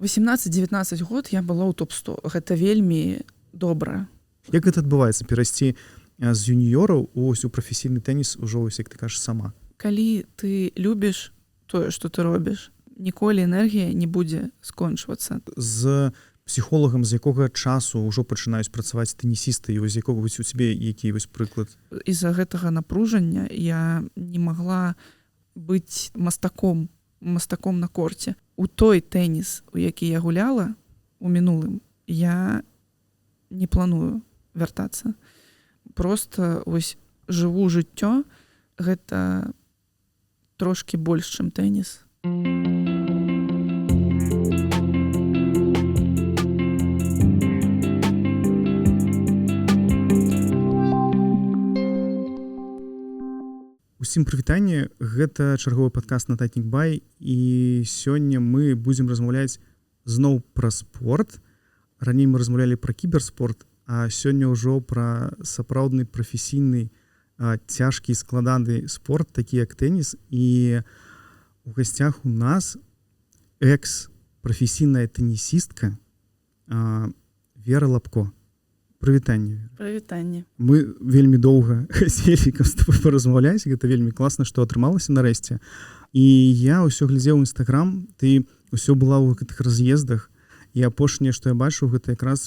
18-19 год я была ў топ-100. Гэта вельмі добра. Як гэта адбываецца перайсці з юніёраў у прафесійны тэніс ужо, як ты кажаш, сама? Калі ты любіш тое, што ты робіш, ніколі энергія не будзе скончвацца. З псіхолагам з якога часу ўжо пачынаюць працаваць тэнісісты, і вось якога вось у цябе які вось прыклад? З-за гэтага напружання я не магла быць мастаком на корце. У той тэніс, у які я гуляла у мінулым, я не планую вяртацца. Просто вось жыву жыццё, гэта трошкі больш, чым тэніс. Усім прывітанне, гэта чарговы падкаст на Татнік Бай, і сёння мы будзем размаўляць зноў пра спорт. Раней мы размаўлялі пра кіберспорт, а сёння ўжо пра сапраўдны прафесійны цяжкі складаны спорт, такі як тэніс. І у гасцях у нас экс-прафесійная тэнісістка Вера Лапко. Прывітанне. Прывітанне. Мы вельмі доўга хацелі з тобой паразмаўляць, гэта вельмі класна, што атрымалася нарэшце. І я ўсё глядзеў у Інстаграм, ты ўсё была ў гэтых раз'ездах, і апошняе, што я бачыў, гэта якраз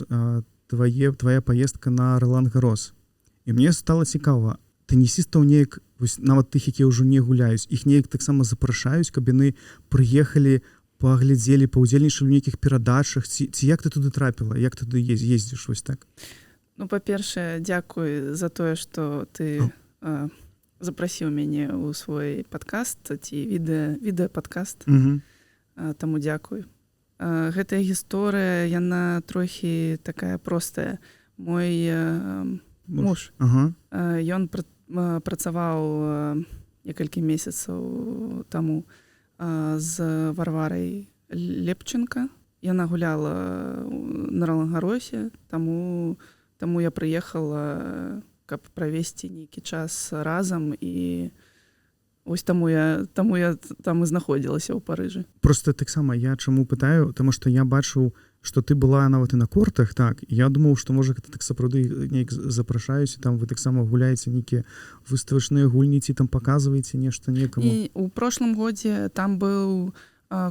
твая паездка на Ролан-Гарос. І мне стала цікава, тэнісістаў неяк, вось нават тых, якія ўжо не гуляюць, іх неяк таксама запрашаюць, каб яны прыехалі, паглядзелі, паўдзельнічалі ў нейкіх перадачах, ці як ты туды трапіла, як ты туды ездзіш вось так? Ну, па-першае, дзякуй за тое, што ты запрасіў мяне ў свой падкаст ці відэа-падкаст. Таму дзякуй. Гэтая гісторыя, яна трохі такая простая. Мой муж, ён працаваў некалькі месяцаў таму з Варварай Лепченка. Яна гуляла на Ролан-Гаросе, таму я прыехала, каб правесці нейкі час разам, і вось таму я там і знаходзілася ў Парыжы. Просто таксама я чаму пытаю, таму што я бачыў, што ты была нават і на кортах, так, і я думаў, што можа гэта так сапраўды неяк запрашаюць, і там вы таксама гуляеце нейкія выставачныя гульні, ці там паказваеце нешта некаму. І ў прошлым годзе там быў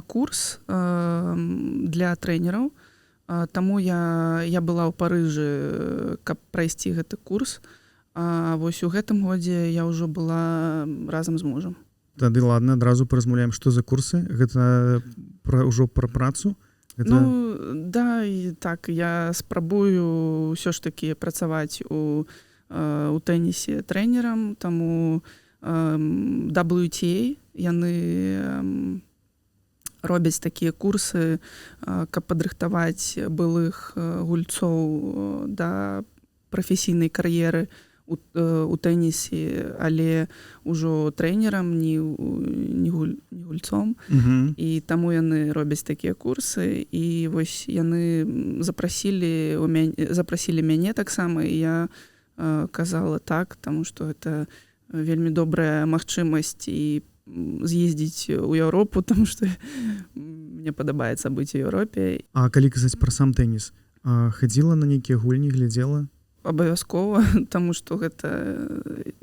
курс для трэнераў, таму я была ў Парыжы, каб прайсці гэты курс. А вось у гэтым годзе я ўжо была разам з мужам. Тады ладна, адразу паразмаўляем, што за курсы? Гэта ўжо пра працу? Ну, да, і так, я спрабую ўсё ж такі працаваць у тэнісе трэнерам, таму WTA, яны робяць такія курсы, каб падрыхтаваць былых гульцоў да прафесійнай кар'еры у тэнісе, але ўжо трэнерам, не гульцом. І таму яны робяць такія курсы, і вось яны запрасілі мяне таксама, і я казала так, таму што гэта вельмі добрая магчымасць і з'ездзіць у Еўропу, таму што мне падабаецца быць у Еўропе. А калі казаць пра сам тэніс, хадзіла на нейкія гульні, глядзела? Абавязкова, таму што гэта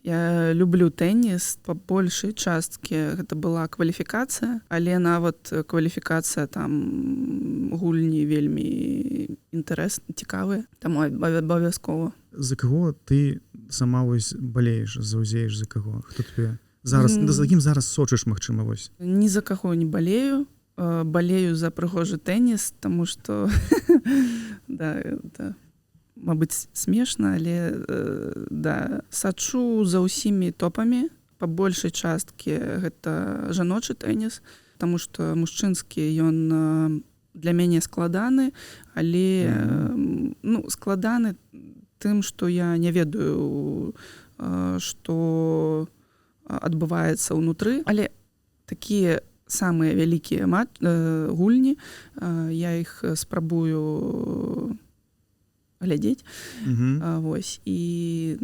я люблю тэніс. Па большай часткі гэта была кваліфікацыя, але нават кваліфікацыя там гульні вельмі інтарэсна, цікавыя, таму абавязкова. За каго ты сама вось балееш, заўзееш, за каго? Хто тебе зараз, за кім зараз сочыш, магчыма, вось? Ні за каго не балею. Балею за прыгожы тэніс, таму што мабыць, смешна, але да, сачу за ўсімі топамі. Па большай часткі гэта жаночы тэніс, таму што мужчынскі ён для мяне складаны, але складаны тым, што я не ведаю, што адбываецца ўнутры, але такія самыя вялікія гульні, я іх спрабую глядзець. Вось, і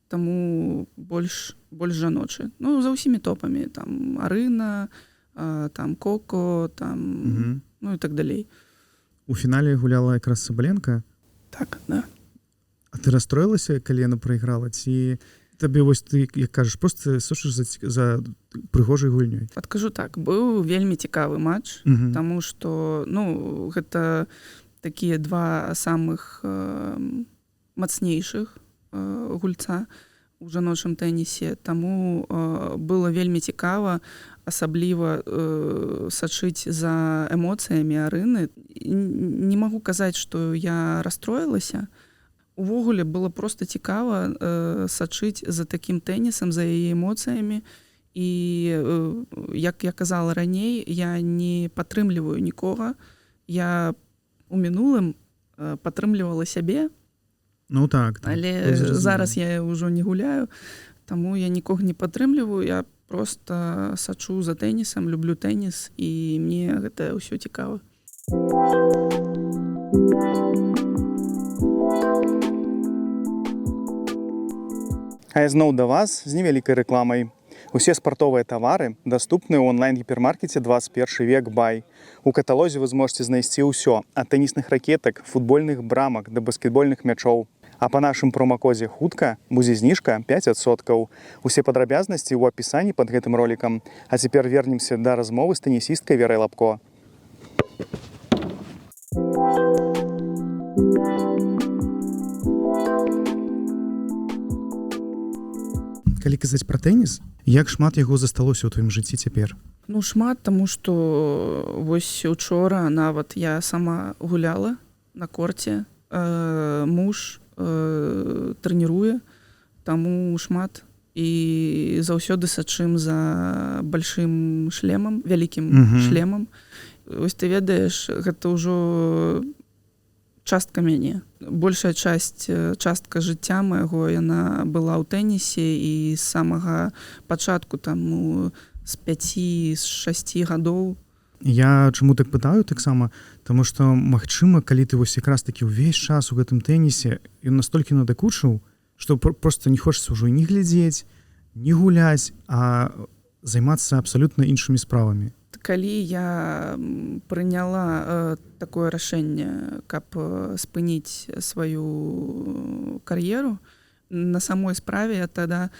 таму больш жаночы. Ну, за ўсімі топамі, там Арына, там Коко, там ну і так далей. У фінале гуляла якраз Сабаленка. Так, да. А ты расстроілася, калі яна прайграла, ці табе вось ты, як кажаш, проста сушыш за прыгожай гульнёй? Адкажу так, быў вельмі цікавы матч, таму што, ну, гэта такія два самых мацнейшых гульца у жаночым тэнісе, таму было вельмі цікава, асабліва сачыць за эмоцыямі Арыны. Не магу казаць, што я расстроілася. Увогуле было проста цікава сачыць за такім тэнісам, за яе эмоцыямі. І, як я казала раней, я не падтрымліваю нікога. Я у мінулым падтрымлівала сябе, ну, так, але зараз я ўжо не гуляю, таму я нікога не падтрымліваю, я проста сачу за тэнісам, люблю тэніс, і мне гэта ўсё цікава. А зноў да вас з невялікай рэкламай. Усе спартовыя тавары даступныя ў онлайн-гіпермаркеце 21 век бай. У каталозе вы зможаце знайсці ўсё, ад тэнісных ракетак, футбольных брамак да баскетбольных мячоў. А па нашым промакодзе хутка будзе зніжка 5%. Усе падрабязнасці ў апісанні пад гэтым ролікам. А цяпер вернемся да размовы з тэнісісткай Верай Лапко. Калі казаць пра тэніс, як шмат яго засталося ў тваім жыцці цяпер? Ну, шмат, таму што вось учора нават я сама гуляла на корце, муж трэніруе, таму шмат. І заўсёды сачым за большим шлемам, вялікім шлемам. Вось ты ведаеш, гэта ўжо частка мяне. Большая частка жыцця майго, яна была ў тэнісе, і з самага пачатку, там, з 5-6 гадоў. Я чаму так пытаю таксама? Таму што, магчыма, калі ты вось якраз такі ўвесь час у гэтым тэнісе, ён настолькі надакучыў, што проста не хочацца ўжо не глядзець, не гуляць, а займацца абсалютна іншымі справамі. Калі я прыняла такое рашэнне, каб спыніць сваю кар'еру, на самой справе я тада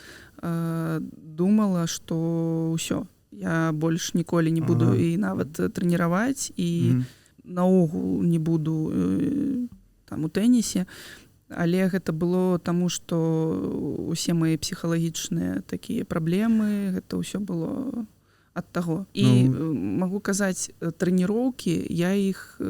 думала, што ўсё, я больш ніколі не буду і нават трэніраваць, і наогул не буду там у тэнісе. Але гэта было таму, што усе мае псіхалагічныя такія праблемы, гэта ўсё было ад таго. І магу казаць, трэніроўкі, я іх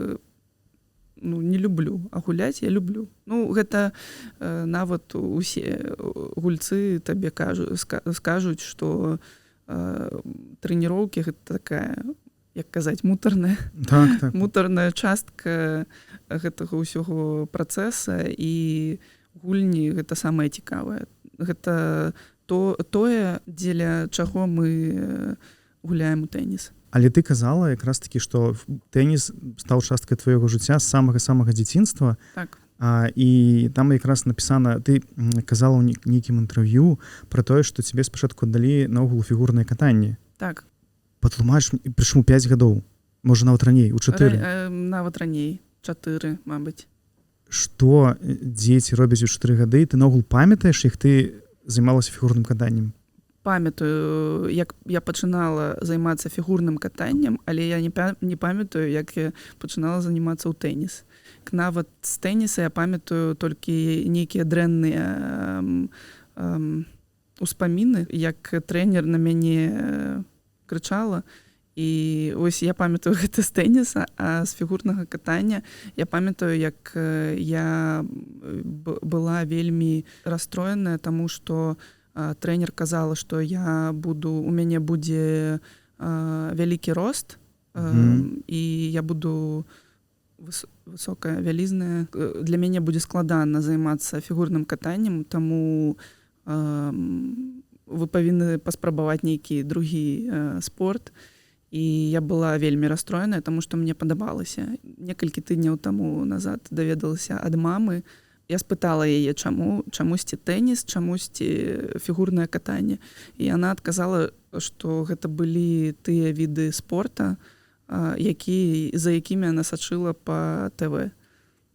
не люблю, а гуляць я люблю. Ну, гэта нават усе гульцы табе скажуць, што трэніроўкі гэта такая, як казаць, мутарная частка гэтага ўсяго працэса, і гульні гэта самае цікавае. Гэта тое, дзеля чаго мы гуляем у тэніс. Але ты казала якраз такі, што тэніс стаў часткай твайго жыцця з самага дзяцінства. Так. І там якраз напісана, ты казала ў нейкім інтэрв'ю пра тое, што цябе спачатку аддалі наогул фігурнае катанне. Так. Патлумач, прычым 5 гадоў, можа нават раней, у 4. Нават раней, 4, мабыць. Што дзеці робяць у 4 гады? Ты наогул памятаеш, як ты займалася фігурным катаннем? Памятаю, як я пачынала займацца фігурным катаннем, але я не памятаю, як я пачынала займацца ў тэніс. Нават з тэніса я памятаю толькі нейкія дрэнныя успаміны, як трэнер на мяне крычала. І ось я памятаю гэта з тэніса, а з фігурнага катання я памятаю, як я была вельмі расстроеная, таму што трэнер казала, што у мяне будзе вялікі рост, і я буду высокая, вялізная. Для мяне будзе складана займацца фігурным катаннем, таму вы павінны паспрабаваць нейкі другі спорт. І я была вельмі расстроеная, таму што мне падабалася. Некалькі тыдняў таму назад даведалася ад мамы. Я спытала яе, чамусьці тэніс, чамусьці фігурнае катанне. І яна адказала, што гэта былі тыя віды спорта, за якімі яна сачыла па ТВ.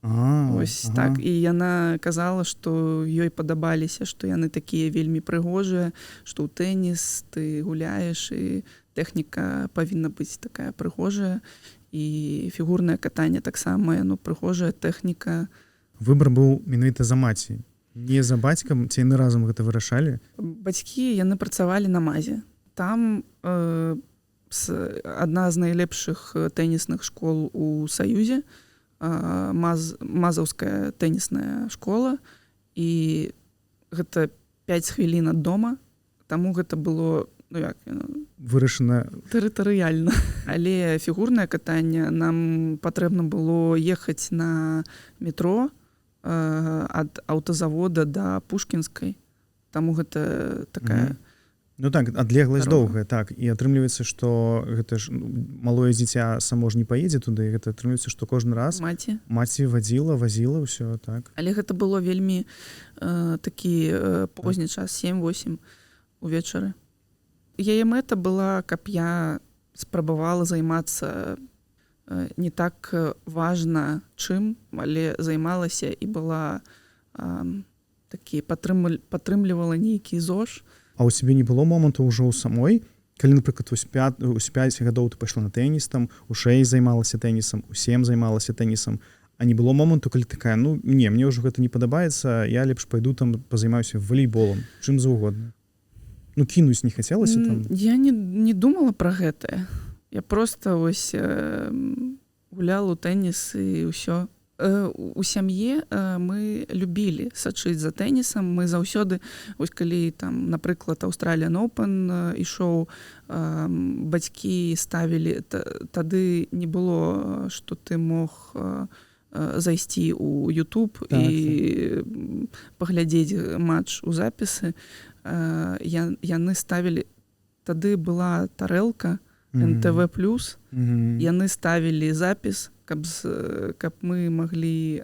Ось так. І яна казала, што ёй падабаліся, што яны такія вельмі прыгожыя, што ў тэніс ты гуляеш, і тэхніка павінна быць такая прыгожая, і фігурнае катанне таксама, яно прыгожая тэхніка. Выбар быў менавіта за маці, не за бацькам, ці яны разам гэта вырашалі? Бацькі, яны працавалі на мазе. Там адна з найлепшых тэнісных школ у Саюзе, мазаўская тэнісная школа, і гэта 5 хвілін ад дома, таму гэта было вырашана тэрытарыяльна. Але фігурнае катанне нам патрэбна было ехаць на метро ад аўтазавода да Пушкінскай, таму гэта такая Ну так, адлегласць доўгая, так. І атрымліваецца, што гэта ж малое дзіця само ж не паедзе туды, гэта атрымліваецца, што кожны раз маці вазіла ўсё, так. Але гэта было вельмі такі позні час, 7-8 увечары. Яе мэта была, каб я спрабавала займацца не так важна чым, але займалася і была такі падтрымлівала нейкі ЗОЖ. А ў сябе не было моманту ўжо ў самой, калі, напрыклад, у 5 гадоў ты пайшла на тэніс, там, у 6 займалася тэнісам, у 7 займалася тэнісам, а не было моманту, калі такая, мне ўжо гэта не падабаецца, я лепш пайду там пазаймаюся валейболам, чым заўгодна. Кінуць не хацелася там? Я не думала пра гэтае. Я проста гуляла ў тэніс і ўсё. У сям'і мы любілі сачыць за тэнісам. Мы заўсёды, калі там, напрыклад, Australian Open ішоў, бацькі ставілі, тады не было, што ты мог зайсці ў YouTube і паглядзець матч у запісы. Яны ставілі, тады была тарэлка НТВ+, яны ставілі запіс, каб мы маглі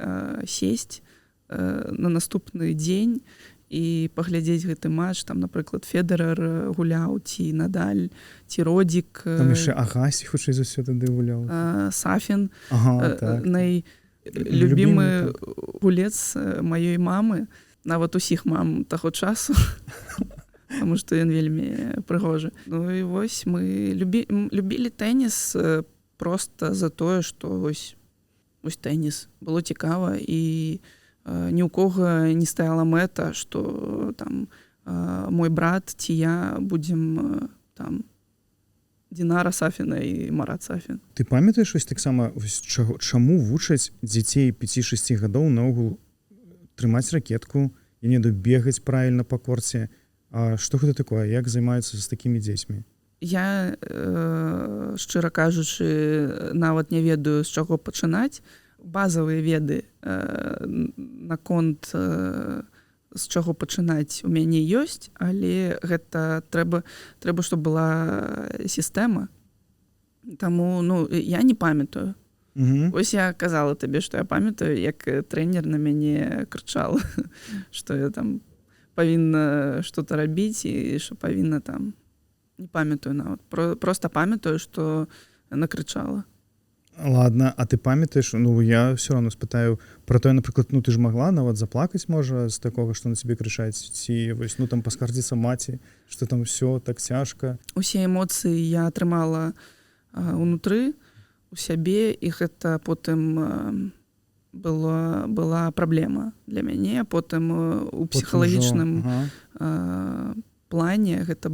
сесть на наступны дзень і паглядзець гэты матч. Там, напрыклад, Федерер гуляў, ці Надаль, ці Родзік. Там яшчэ Агасі, хутчэй за ўсё, тады гуляў. Сафін, найлюбімы гулец маёй мамы, нават усіх мам таго часу, таму што ён вельмі прыгожы. Ну і вось мы любілі тэніс проста за тое, што вось тэніс. Было цікава, і ні ў кога не стаяла мэта, што там мой брат ці я будзем там Динара Сафіна і Марат Сафін. Ты памятаеш таксама, чаму вучаць дзяцей 5-6 гадоў наогул трымаць ракетку, я не ведаю, бегаць правільна па корце? Што гэта такое? Як займаюцца з такімі дзецьмі? Я, шчыра кажучы, нават не ведаю, з чаго пачынаць. Базавыя веды наконт з чаго пачынаць у мяне ёсць, але гэта трэба, щоб была сістэма. Таму, я не памятаю. Ось я казала табе, што я памятаю, як трэнер на мяне крычаў, што я там павінна што-то рабіць і што павінна там... Не памятаю нават. Просто памятаю, што яна крычала. Ладно, а ты памятаеш, я все равно спытаю про тое, напрыклад, ты ж магла нават заплакаць, можа, з такога, што на цябе крычаць, ці там паскардзіцца маці, што там все так цяжка. Усе эмоцыі я атрымала унутры у сябе, і гэта потым была праблема для мяне, потым у псіхалагічным плане гэта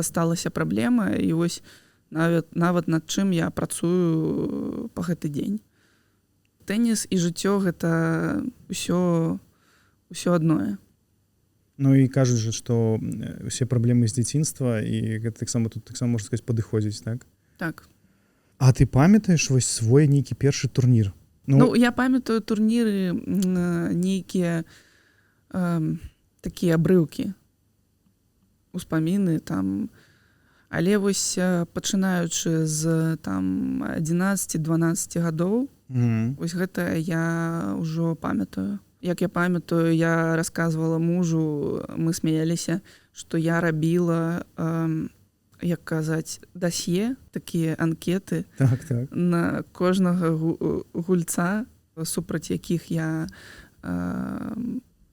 сталася праблема, і вось нават над чым я працую па гэты дзень. Тэніс і жыццё гэта ўсё адное. І кажуць жа, што усе праблемы з дзяцінства, і гэта таксама тут можна сказаць падыходзіць, так? Так. А ты памятаеш вось свой нейкі першы турнір? Я памятаю турніры, нейкія такія абрыўкі, успаміны там, але вось пачынаючы з там 11-12 гадоў, вось гэта я ўжо памятаю. Як я памятаю, я расказвала мужу, мы смяяліся, што я рабіла як казаць, дасье, такія анкеты Так. на кожнага гульца, супраць якіх я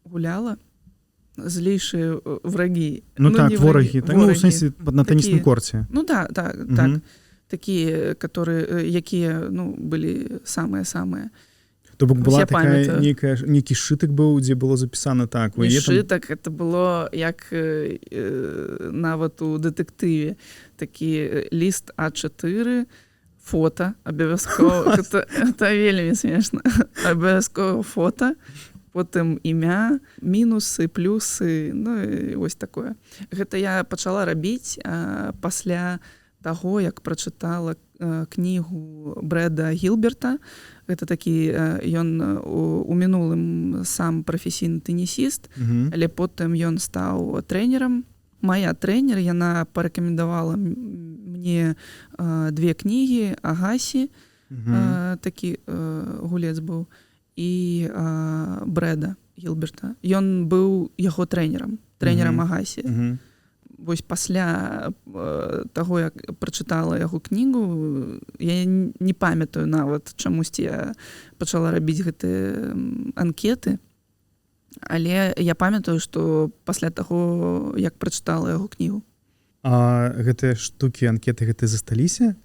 гуляла, злейшие враги. Ну так, не вораги. Ну, в сенсі, на тенісным корте. Ну да, так. Такие, которые, якія, ну, былі самыя-самыя. То бок была такая нейкі сшытак быў, дзе было запісана так. Не сшытак, это было як нават у дэтэктыве. Такі ліст А4, фото, абавязкова. Это вельмі смешна. Абавязкова фото, потым імя, мінусы, плюсы, ну і вось такое. Гэта я пачала рабіць пасля таго, як прачытала кнігу Брэда Гілберта. Гэта такі, ён у мінулым сам прафесійны тэнісіст, але потым ён стаў трэнерам. Моя трэнер, яна парэкамендавала мне 2 кнігі Агасі, такі гулец быў, і Брэда Гілберта. Ён быў яго трэнерам Агасі. Вось пасля таго, як прачытала яго кнігу, я не памятаю нават, чамусьці я пачала рабіць гэтыя анкеты, але я памятаю, што пасля таго, як прачытала яго кнігу. А гэтыя штукі, анкеты гэтыя засталіся?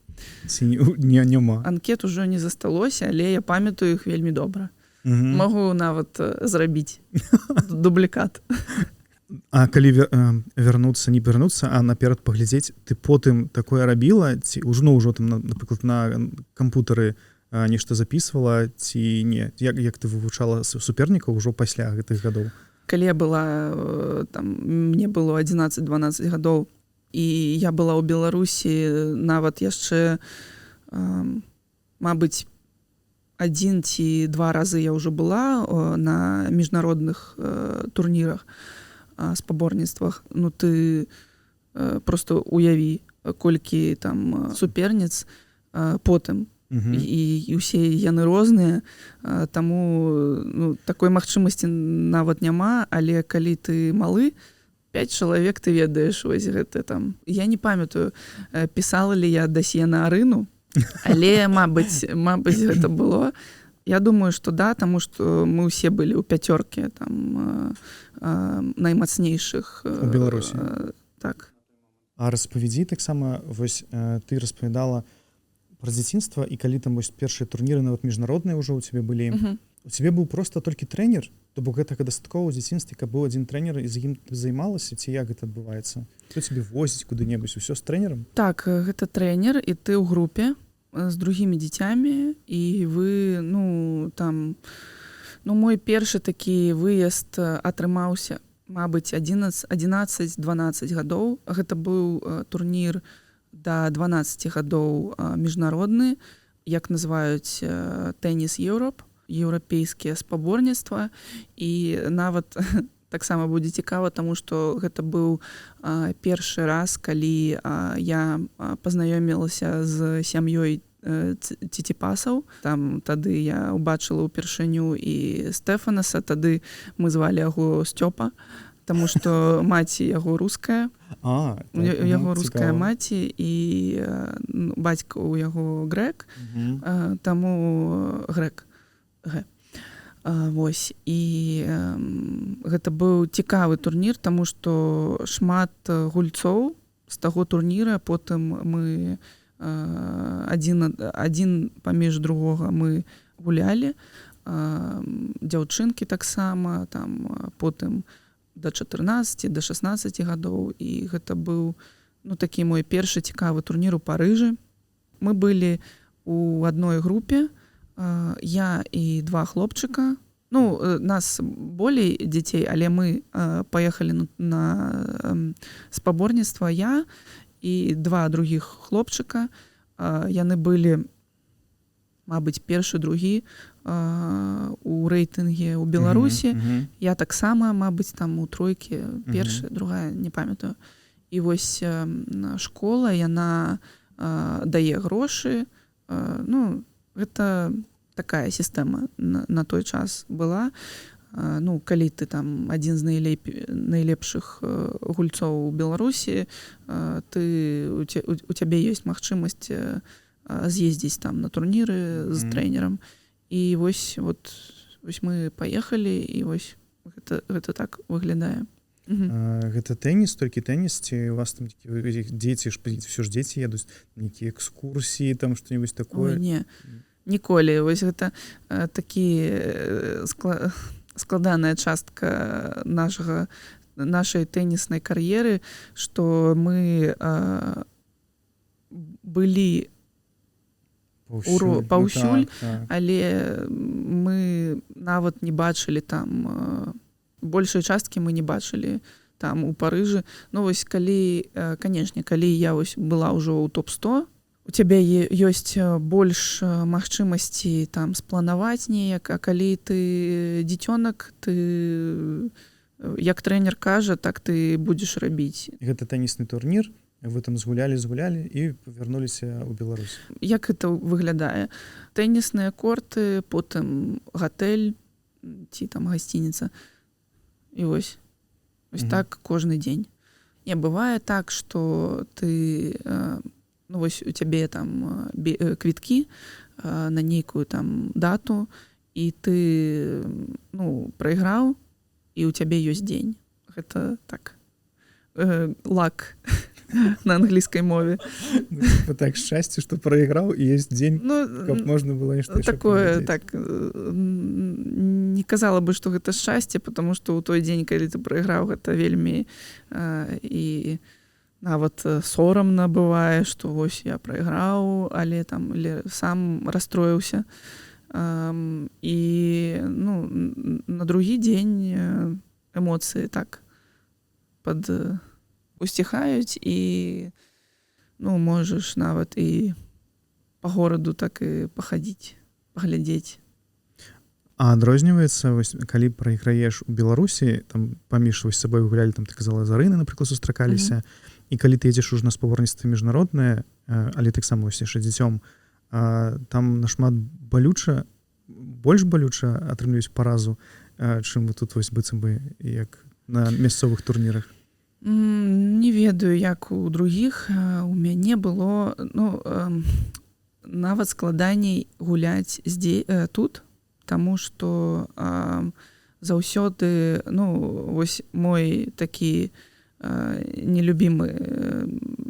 Ці няма? Анкет ужо не засталося, але я памятаю іх вельмі добра. Магу нават зрабіць дублікат. А калі не вярнуцца, а наперад паглядзець, ты потым такое рабіла, ці ўжо там, напрыклад, на кампутары нешта запісвала, ці не? Як ты вывучала супернікаў ўжо пасля гэтых гадоў? Калі я была, там, мне было 11-12 гадоў, і я была ў Беларусі нават яшчэ, мабыць, 1 ці 2 разы я ўжо была на міжнародных турнірах, спаборніцтвах. Ну, ты просто уяві, колькі там суперніц потым. І ўсе яны розныя, таму такой магчымасці нават няма, але калі ты малы, 5 чалавек ты ведаеш, вось гэта там. Я не памятаю, пісала ли я дасье на Арыну, але, мабыць, гэта было. Я думаю, што да, таму што мы ўсе былі ў 5 там наймацнейшых у Беларусі. Так. А распавядзі таксама, вось ты распавядала пра дзяцінства, і калі там вось першыя турніры нават міжнародныя ўжо ў цябе былі, у цябе быў проста толькі трэнер, то бок гэтага дастаткова ў дзяцінстве, каб быў адзін трэнер, і з ім займалася, ці як гэта адбываецца? Хто цябе возіць куды-небудзь, усё з трэнерам? Так, гэта трэнер, і ты ў групе з другімі дзіцямі, і вы, мой першы такі выезд атрымаўся, мабыць, 11-12 гадоў. Гэта быў турнір да 12 гадоў міжнародны, як называюць тэніс Еўроп, еўрапейскія спаборніцтва, і нават таксама будзе цікава, таму што гэта быў першы раз, калі я пазнаёмілася з сям'ёй Циципасаў. Там тады я ўбачыла ўпершыню і Стэфанаса, тады мы звалі яго Сцёпа, таму што маці яго руская. У яго руская маці, і бацька ў яго грэк, таму грэк. Вось. І гэта быў цікавы турнір, таму што шмат гульцоў з таго турніра, потым мы адзін паміж другога мы гулялі, дзяўчынкі таксама, там потым да 14, да 16 гадоў, і гэта быў такі мой першы цікавы турнір у Парыжы. Мы былі у адной групе, я і 2 хлопчыка. Нас болей дзяцей, але мы паехалі на спаборніцтва, я і 2 другіх хлопчыка. Яны былі, мабыць, першы, другі у рэйтынге ў Беларусі. Я таксама, мабыць, там у 3, першы, другая, не памятаю. І вось школа, яна дае грошы. Гэта такая сістэма на той час была. ну, калі ты там адзін з найлепшых гульцоў у Беларусі, у цябе ёсць магчымасць з'ездзіць там на турніры з трэнерам. І вось мы паехалі, і вось гэта так выглядае. Гэта тэніс, толькі тэніс, ці у вас там дзеці ўсё ж дзеці едуць, нейкія экскурсіі, там што-небудзь такое? Ой, не, ніколі. Вось гэта такі складаная частка нашай тэніснай кар'еры, што мы былі паўсюль, але мы нават не бачылі там, большай часткі мы не бачылі там у Парыжы. Ну вось калі, канешне, калі я вось была ўжо ў топ-100, у цябе ёсць больш магчымасці там спланаваць неяк, а калі ты дзіцёнак, ты як трэнер кажа, так ты будзеш рабіць. Гэта тэнісны турнір, вы там згулялі і вярнуліся ў Беларусь. Як гэта выглядае? Тэнісныя корты, потым гатэль ці там гасцініца. І вось так кожны дзень. Не бывае так, што ты ну вось у цябе там квіткі на нейкую там дату, і ты ну прайграў, і у цябе ёсць дзень. Гэта так лак на англійскай мове. Так шчасце, што прайграў, і ёсць дзень, каб можна было нешта такое, так не казала бы, што гэта шчасце, потому што ў той дзень, калі ты прайграў, гэта вельмі і нават сорамна бывае, што вось я прайграў, але там сам расстроіўся. І ну, на другі дзень эмоцыі так усціхаюць, і ну, можаш нават і па гораду так і пахадзіць, паглядзець. А адрозніваецца, вось, калі прайграеш у Беларусі, там паміж вось сабой гулялі, там ты казала, з Арынай, напрыклад, сустракаліся, і калі ты едзеш ужо на спаборніцтва міжнароднае, але таксама вось яшчэ дзіцём, там нашмат больш балюча атрымліваюць паразу, чым тут вось быццам бы як на мясцовых турнірах. Не ведаю, як у другіх. У мяне было нават складаней гуляць тут, таму што заўсёды вось мой такі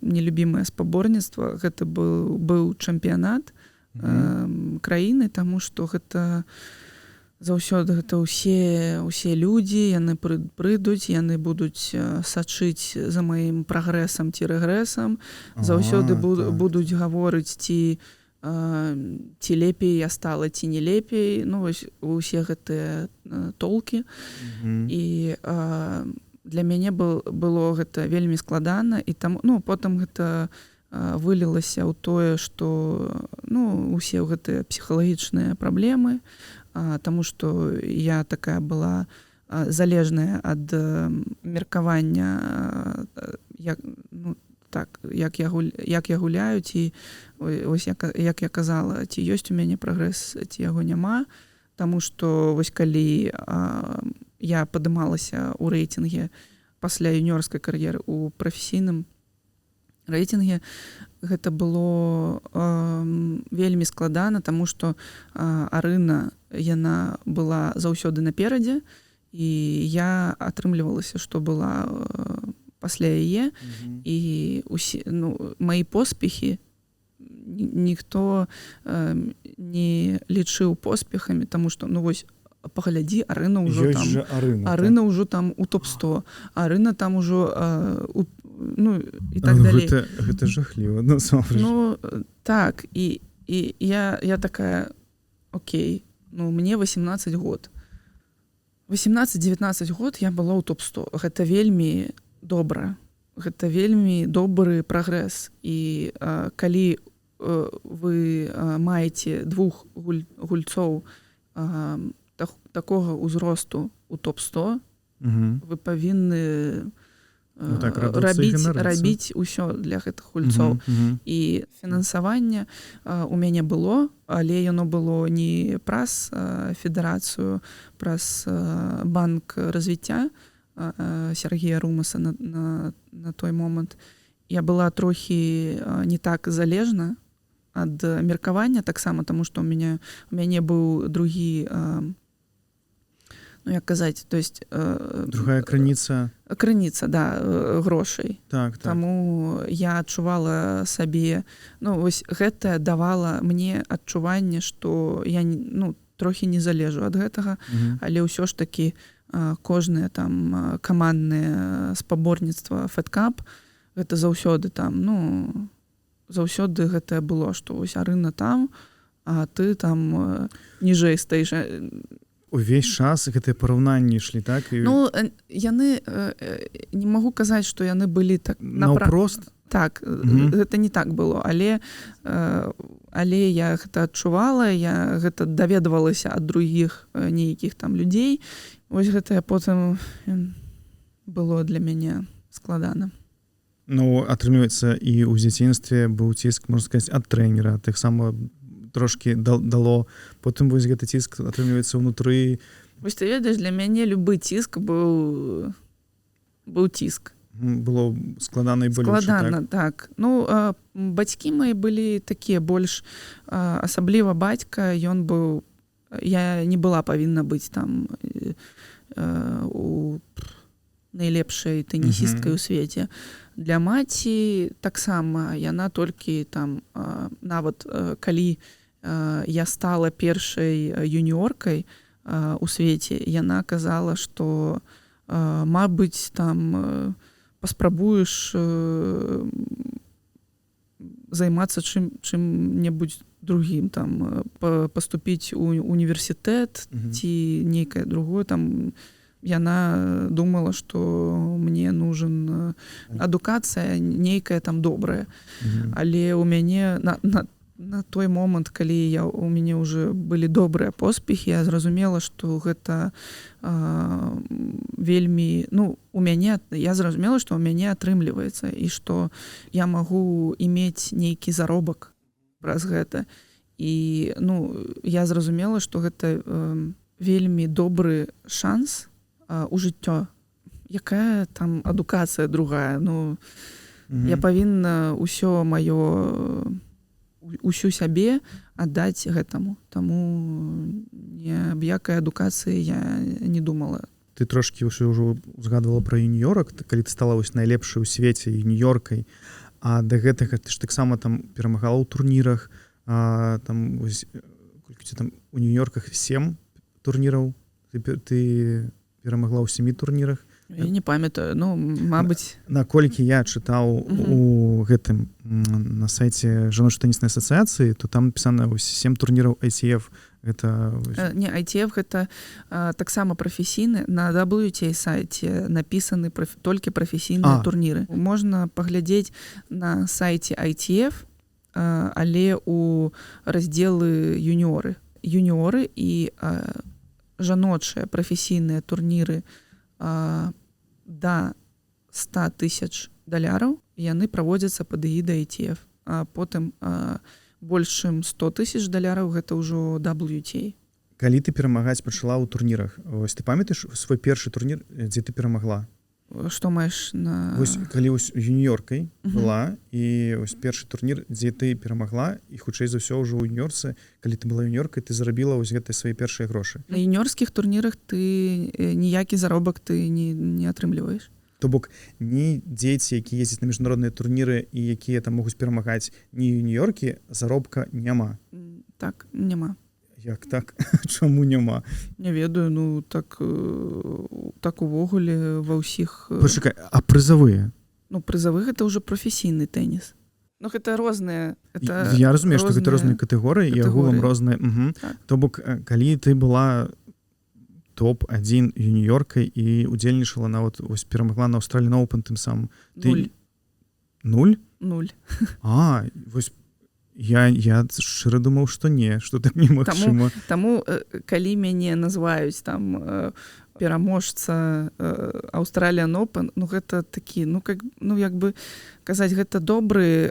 нелюбімае спаборніцтва, гэта быў чэмпіянат краіны, таму што гэта заўсёды гэта ўсе людзі, яны прыйдуць, яны будуць сачыць за маім прагрэсам ці рэгрэсам, заўсёды будуць гаворыць, ці лепей я стала, ці не лепей, ну вось усе гэтыя толкі. І для мяне было гэта вельмі складана, і там, потым гэта вылілася ў тое, што усе гэтыя псіхалагічныя праблемы, таму што я такая была залежная ад меркавання, як я гуляю, ці ось як я казала, ці ёсць у мяне прагрэс, ці яго няма, таму што вось калі я падымалася ў рэйтынге пасля юніёрскай кар'еры ў прафесійным рэйтынге, гэта было вельмі складана, таму што Арына, яна была заўсёды наперадзе, і я атрымлівалася, што была пасля яе, і мои поспехі ніхто не лічыў поспехамі, таму што, вось, паглядзі, Арына ўжо там, Арына ўжо там у топ-100, Арына там ужо і так далей. Гэта жахліва, насамрэч. Так, і я такая, окей, мне 18 год. 18-19 год я была ў топ-100. Гэта вельмі добра. Гэта вельмі добры прагрэс. І калі вы маеце двух гульцоў такога ўзросту ў топ-100, вы павінны рабіць усё для гэтых гульцоў. І фінансаванне у мяне было, але яно было не праз федэрацыю, праз банк развіцця Сергея Румаса на той момант. Я была трохі не так залежна ад меркавання таксама, таму што у мяне быў другі, ну як казаць, то есть другая крыніца, да, грошай. Так. Таму я адчувала сабе, ну вось гэта давала мне адчуванне, што я трохі не залежу ад гэтага, але ўсё ж такі кожнае там каманднае спаборніцтва FedCup, гэта заўсёды там, заўсёды гэтае было, што вось Арына там, а ты там ніжэй стаіш. Увесь час гэтыя параўнанні ішлі, так? Яны, не магу казаць, што яны былі так наўпрост. Так, гэта не так было, але я гэта адчувала, я гэта даведвалася ад другіх нейкіх там людзей. Вось гэтае потым было для мяне складана. Атрымліваецца, і ў дзяцінстве быў ціск, можна сказаць, ад трэнера, таксама трошкі дало, потым вось гэты ціск атрымліваецца ўнутры. Вось ты ведаеш, для мяне любы ціск быў ціск. Было складана і болюча, складана, так. Бацькі мои былі такія больш, асабліва бацька, ён быў, я не была павінна быць там у найлепшай тэнісісткай у свеце. Для маці таксама яна толькі там, нават калі я стала першай юніоркай у свеце, яна казала, што мабыць там паспрабуеш займацца чым-небудзь другім, там паступіць у універсітэт ці нейкае другое там. Яна думала, што мне нужен адукацыя нейкая там добрая. Але ў мяне на той момант, калі у мяне ўжо былі добрыя поспехі, я зразумела, што гэта вельмі, я зразумела, што ў мяне атрымліваецца і што я магу имець нейкі заробак праз гэта. І я зразумела, што гэта вельмі добры шанс у жыццё. Якая там адукацыя другая? Я павінна усю сябе аддаць гэтаму. Таму ні аб якай адукацыі я не думала. Ты трошкі ўжо узгадвала пра юніёрак, калі ты стала вось найлепшай у свеце юніёркай, а да гэтага ты ж таксама там перамагала ў турнірах, там вось колькі там у Нью-Йорках 7 турніраў, ты перамагла ў 7 турнірах. Я не памятаю, мабыць. Наколькі я чытаў у гэтым на сайце жаночай тэніснай асацыяцыі, то там напісана 7 турніраў ITF. Не, ITF гэта таксама прафесійны. На WTA сайце напісаны толькі прафесійныя турніры. Можна паглядзець на сайце ITF, але у раздзелы юніоры. Юніоры і жаночыя прафесійныя турніры да $100,000 яны праводзяцца пад эгідай ITF, а потым больш чым $100,000 гэта ўжо WTA. Калі ты перамагаць пачала ў турнірах, ось ты памятаеш свой першы турнір, дзе ты перамагла? Што маеш на... Вось, калі ось юніёркай была, і ось першы турнір, дзе ты перамагла, і хутчэй за ўсё ўжо ў юніёрцы, калі ты была юніёркай, ты зарабіла ось гэтыя свае першыя грошы. На юніёрскіх турнірах ты ніякі заробак ты не атрымліваеш. То бок, ні дзеці, якія ездзяць на міжнародныя турніры і якія там могуць перамагаць, ні юніёркі, заробка няма. Так, няма. Як так? Чаму няма? Не ведаю, так увогуле ва ўсіх... Пачакай, а прызавыя? Прызавы гэта ўжо прафесійны тэніс. Гэта розныя... Я разумею, што гэта розныя катэгорыі і агулам розныя. То бок, калі ты была топ-1 юніёркай і удзельнічала нават, ось перамагла на Australian Open тым самым. 0. 0? 0. Вось я шчыра думаў, што не, што так немагчыма. Таму, калі мяне называюць там пераможца Australian Open, ну гэта такі, як бы казаць, гэта добры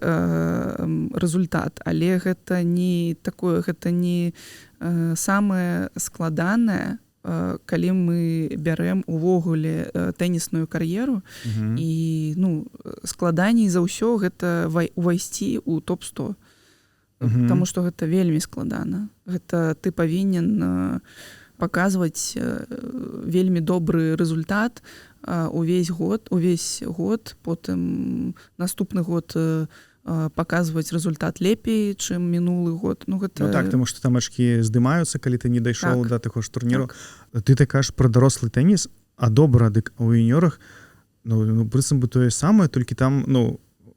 результат, але гэта не такое, гэта не самае складанае, калі мы бярэм увогуле тэнісную кар'еру, і складаней за ўсё гэта увайсці ў топ-100. Таму што гэта вельмі складана. Гэта ты павінен паказваць вельмі добры результат увесь год, потым наступны год паказваць результат лепей, чым мінулы год. Так, таму што там ачкі здымаюцца, калі ты не дайшоў да таго ж турніру. Ты так кажаш пра дарослы тэніс, а добра, дык у юніёрах прынцыпе тое самае, толькі там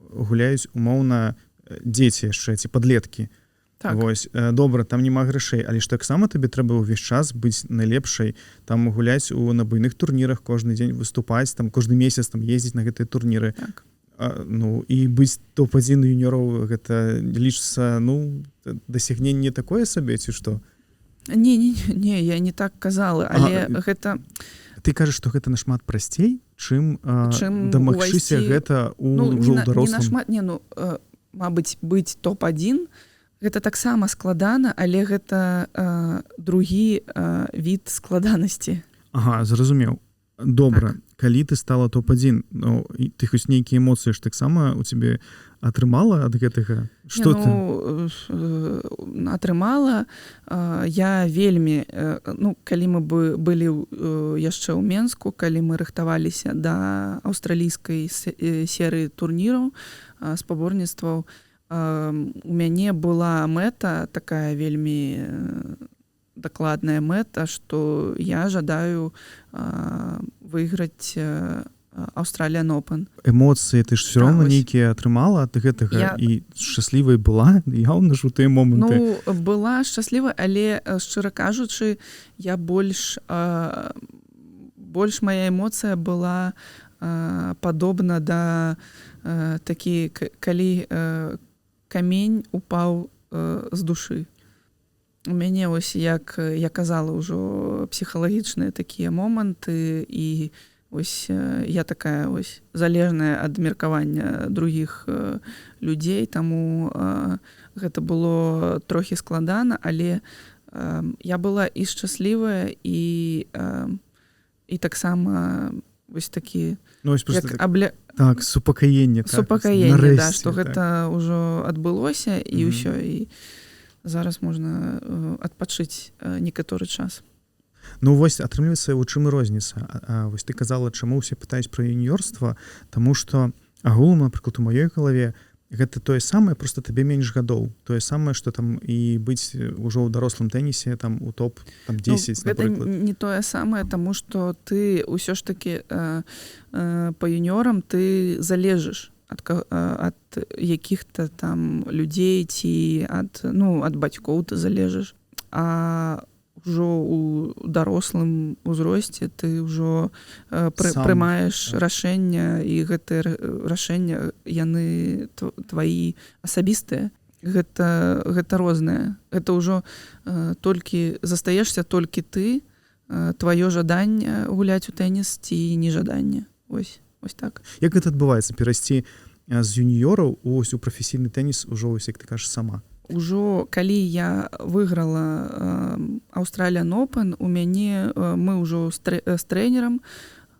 гуляюць умоўна дзеці яшчэ, ці падлеткі. Вось, добра, там няма грашэй, але ж таксама табе трэба ўвесь час быць найлепшай, там гуляць на буйных турнірах, кожны дзень выступаць, там кожны месяц там ездзіць на гэтыя турніры. І быць топ-1 юніёраў, гэта лічыцца, дасягненне такое сабе, ці што? Не, я не так казала, але гэта... Ты кажаш, што гэта нашмат прасцей, чым дамагчыся гэта ў дарослым? Мабыць, быць топ-1, гэта таксама складана, але гэта другі від складанасці. Ага, зразумеў. Добра, калі ты стала топ-1, ты хоць нейкія эмоцыі ж таксама у цябе атрымала ад гэтага? Што ты? Атрымала. Я вельмі... калі мы былі яшчэ ў Менску, калі мы рыхтаваліся да аўстралійскай серыі турніраў, спаборніцтваў, у мяне была мэта, такая вельмі дакладная мэта, што я жадаю выйграць Australian Open. Эмоцыі ты ж все роўна нейкія атрымала ад гэтага і шчаслівай была? Яўна ж у тыя моманты. Была шчаслівая, але, шчыра кажучы, я больш мая эмоцыя была падобна да такі, калі камень упаў з душы. У мяне, ось, як я казала, ўжо псіхалагічныя такія моманты, і ось я такая ось залежная ад меркавання другіх людзей, таму гэта было трохі складана, але я была і шчаслівая, і таксама ось такі супакаенне, што гэта ўжо адбылося, і ўсё, і зараз можна адпачыць некаторы час. Вось, атрымліваецца, у чым і розніца. Вось ты казала, чаму ўсе пытаюць пра юніёрства, таму што агулам, напрыклад, у маёй галаве гэта тое самае, проста табе менш гадоў. Тое самае, што там і быць ужо ў дарослым тэнісе, там у топ-10, напрыклад. Гэта не тое самае, таму што ты ўсё ж такі па юніёрам ты залежыш ад якіх-то там людзей, ці ад бацькоў ты залежыш. А ўжо ў дарослым узросце ты ўжо прымаеш рашэння, і гэтыя рашэння, яны тваі асабістыя. Гэта рознае. Гэта ўжо толькі застаешся толькі ты, тваё жаданне гуляць у тэніс ці нежаданне. Ось так. Як гэта адбываецца, перайсці з юніёраў у прафесійны тэніс ўжо, як ты кажаш, сама? Ужо калі я выйграла Australian Open, у мяне мы ўжо з трэнерам,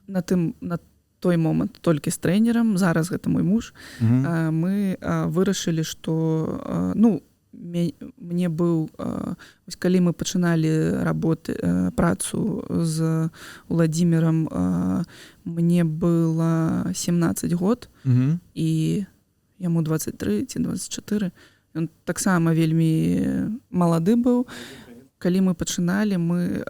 на той момант толькі з трэнерам, зараз гэта мой муж, мы вырашылі, што мне быў, калі мы пачыналі працу з Владимиром, мне было 17 год, і яму 23 ці 24. Ён таксама вельмі малады быў. Калі мы пачыналі, мы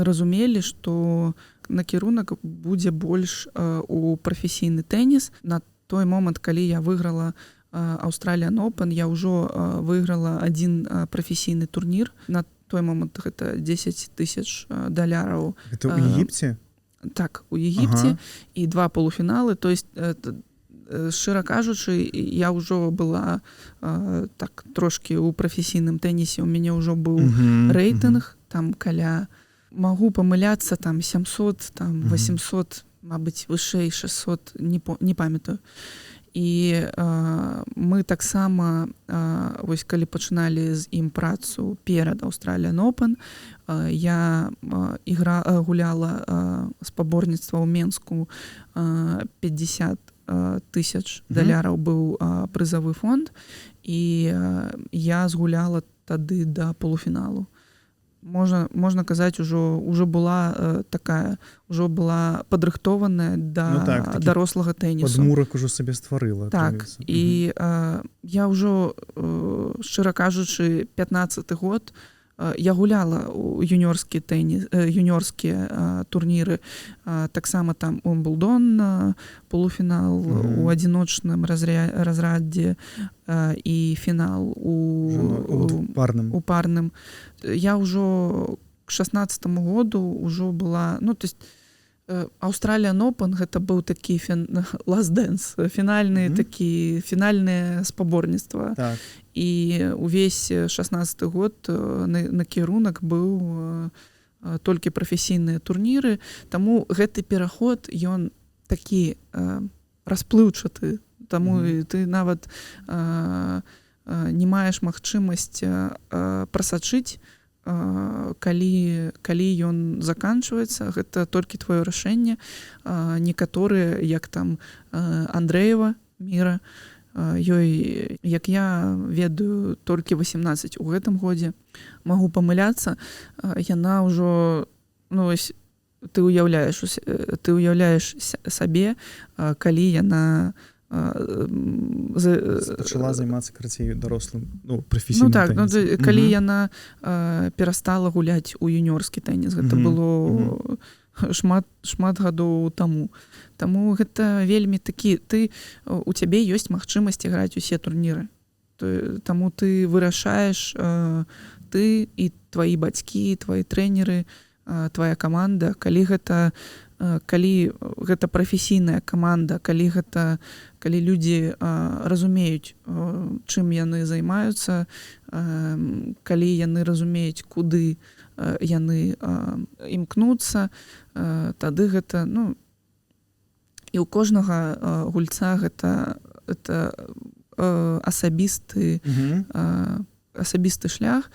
разумелі, што накірунак будзе больш у прафесійны тэніс. На той момант, калі я выйграла Australian Open, я ўжо выйграла адзін прафесійны турнір. На той момант гэта $10,000. Гэта ў Егіпце? Так, у Егіпце. І 2 полуфіналы. То есть, шчыра кажучы, я ўжо была так трошкі ў прафесійным тэнісе. У мяне ўжо быў рэйтынг, там каля Магу памыляцца, там 700, там 800, мабыць, вышэй 600, не памятаю. І мы таксама, вось калі пачыналі з ім працу перад Australian Open, я гуляла спаборніцтва ў Менску, 50 тысяч даляраў быў прызавы фонд, і я згуляла тады да полуфіналу. Можна казаць, ужо была такая, ужо была падрыхтованая да дарослага тэнісу. Падмурак ужо сабе стварыла. Так, і я ўжо, шчыра кажучы, 15-й год я гуляла ў юніёрскія турніры, таксама там Уимблдон, полуфінал у адзіночным разрадзе і фінал у парным. Я ўжо к 16-му году ўжо была, ну, то есть Australian Open гэта быў такі last dance, фінальнае спаборніцтва. Так. І увесь 16-й год накірунак быў толькі прафесійныя турніры, таму гэты пераход, ён такі расплыўчаты, таму ты нават не маеш магчымасць прасачыць, калі ён заканчваецца, гэта толькі твоё рашэнне. Некаторыя, як там Андрэева Міра, ёй, як я ведаю, толькі 18 у гэтым годзе. Магу памыляцца, яна ўжо, ну, ты уяўляеш сабе, калі яна пачала займацца карацей дарослым, ну, прафесійным тэнісам. Ну так, калі яна перастала гуляць у юніёрскі тэніс, гэта было шмат гадоў таму. Таму гэта вельмі такі, у цябе ёсць магчымасць граць усе турніры. Таму ты вырашаеш, ты і твои бацькі, твои трэнеры, твоя каманда, калі гэта прафесійная каманда, калі людзі разумеюць, чым яны займаюцца, калі яны разумеюць, куды яны імкнуцца, тады гэта, ну, і ў кожнага гульца гэта асабісты шлях.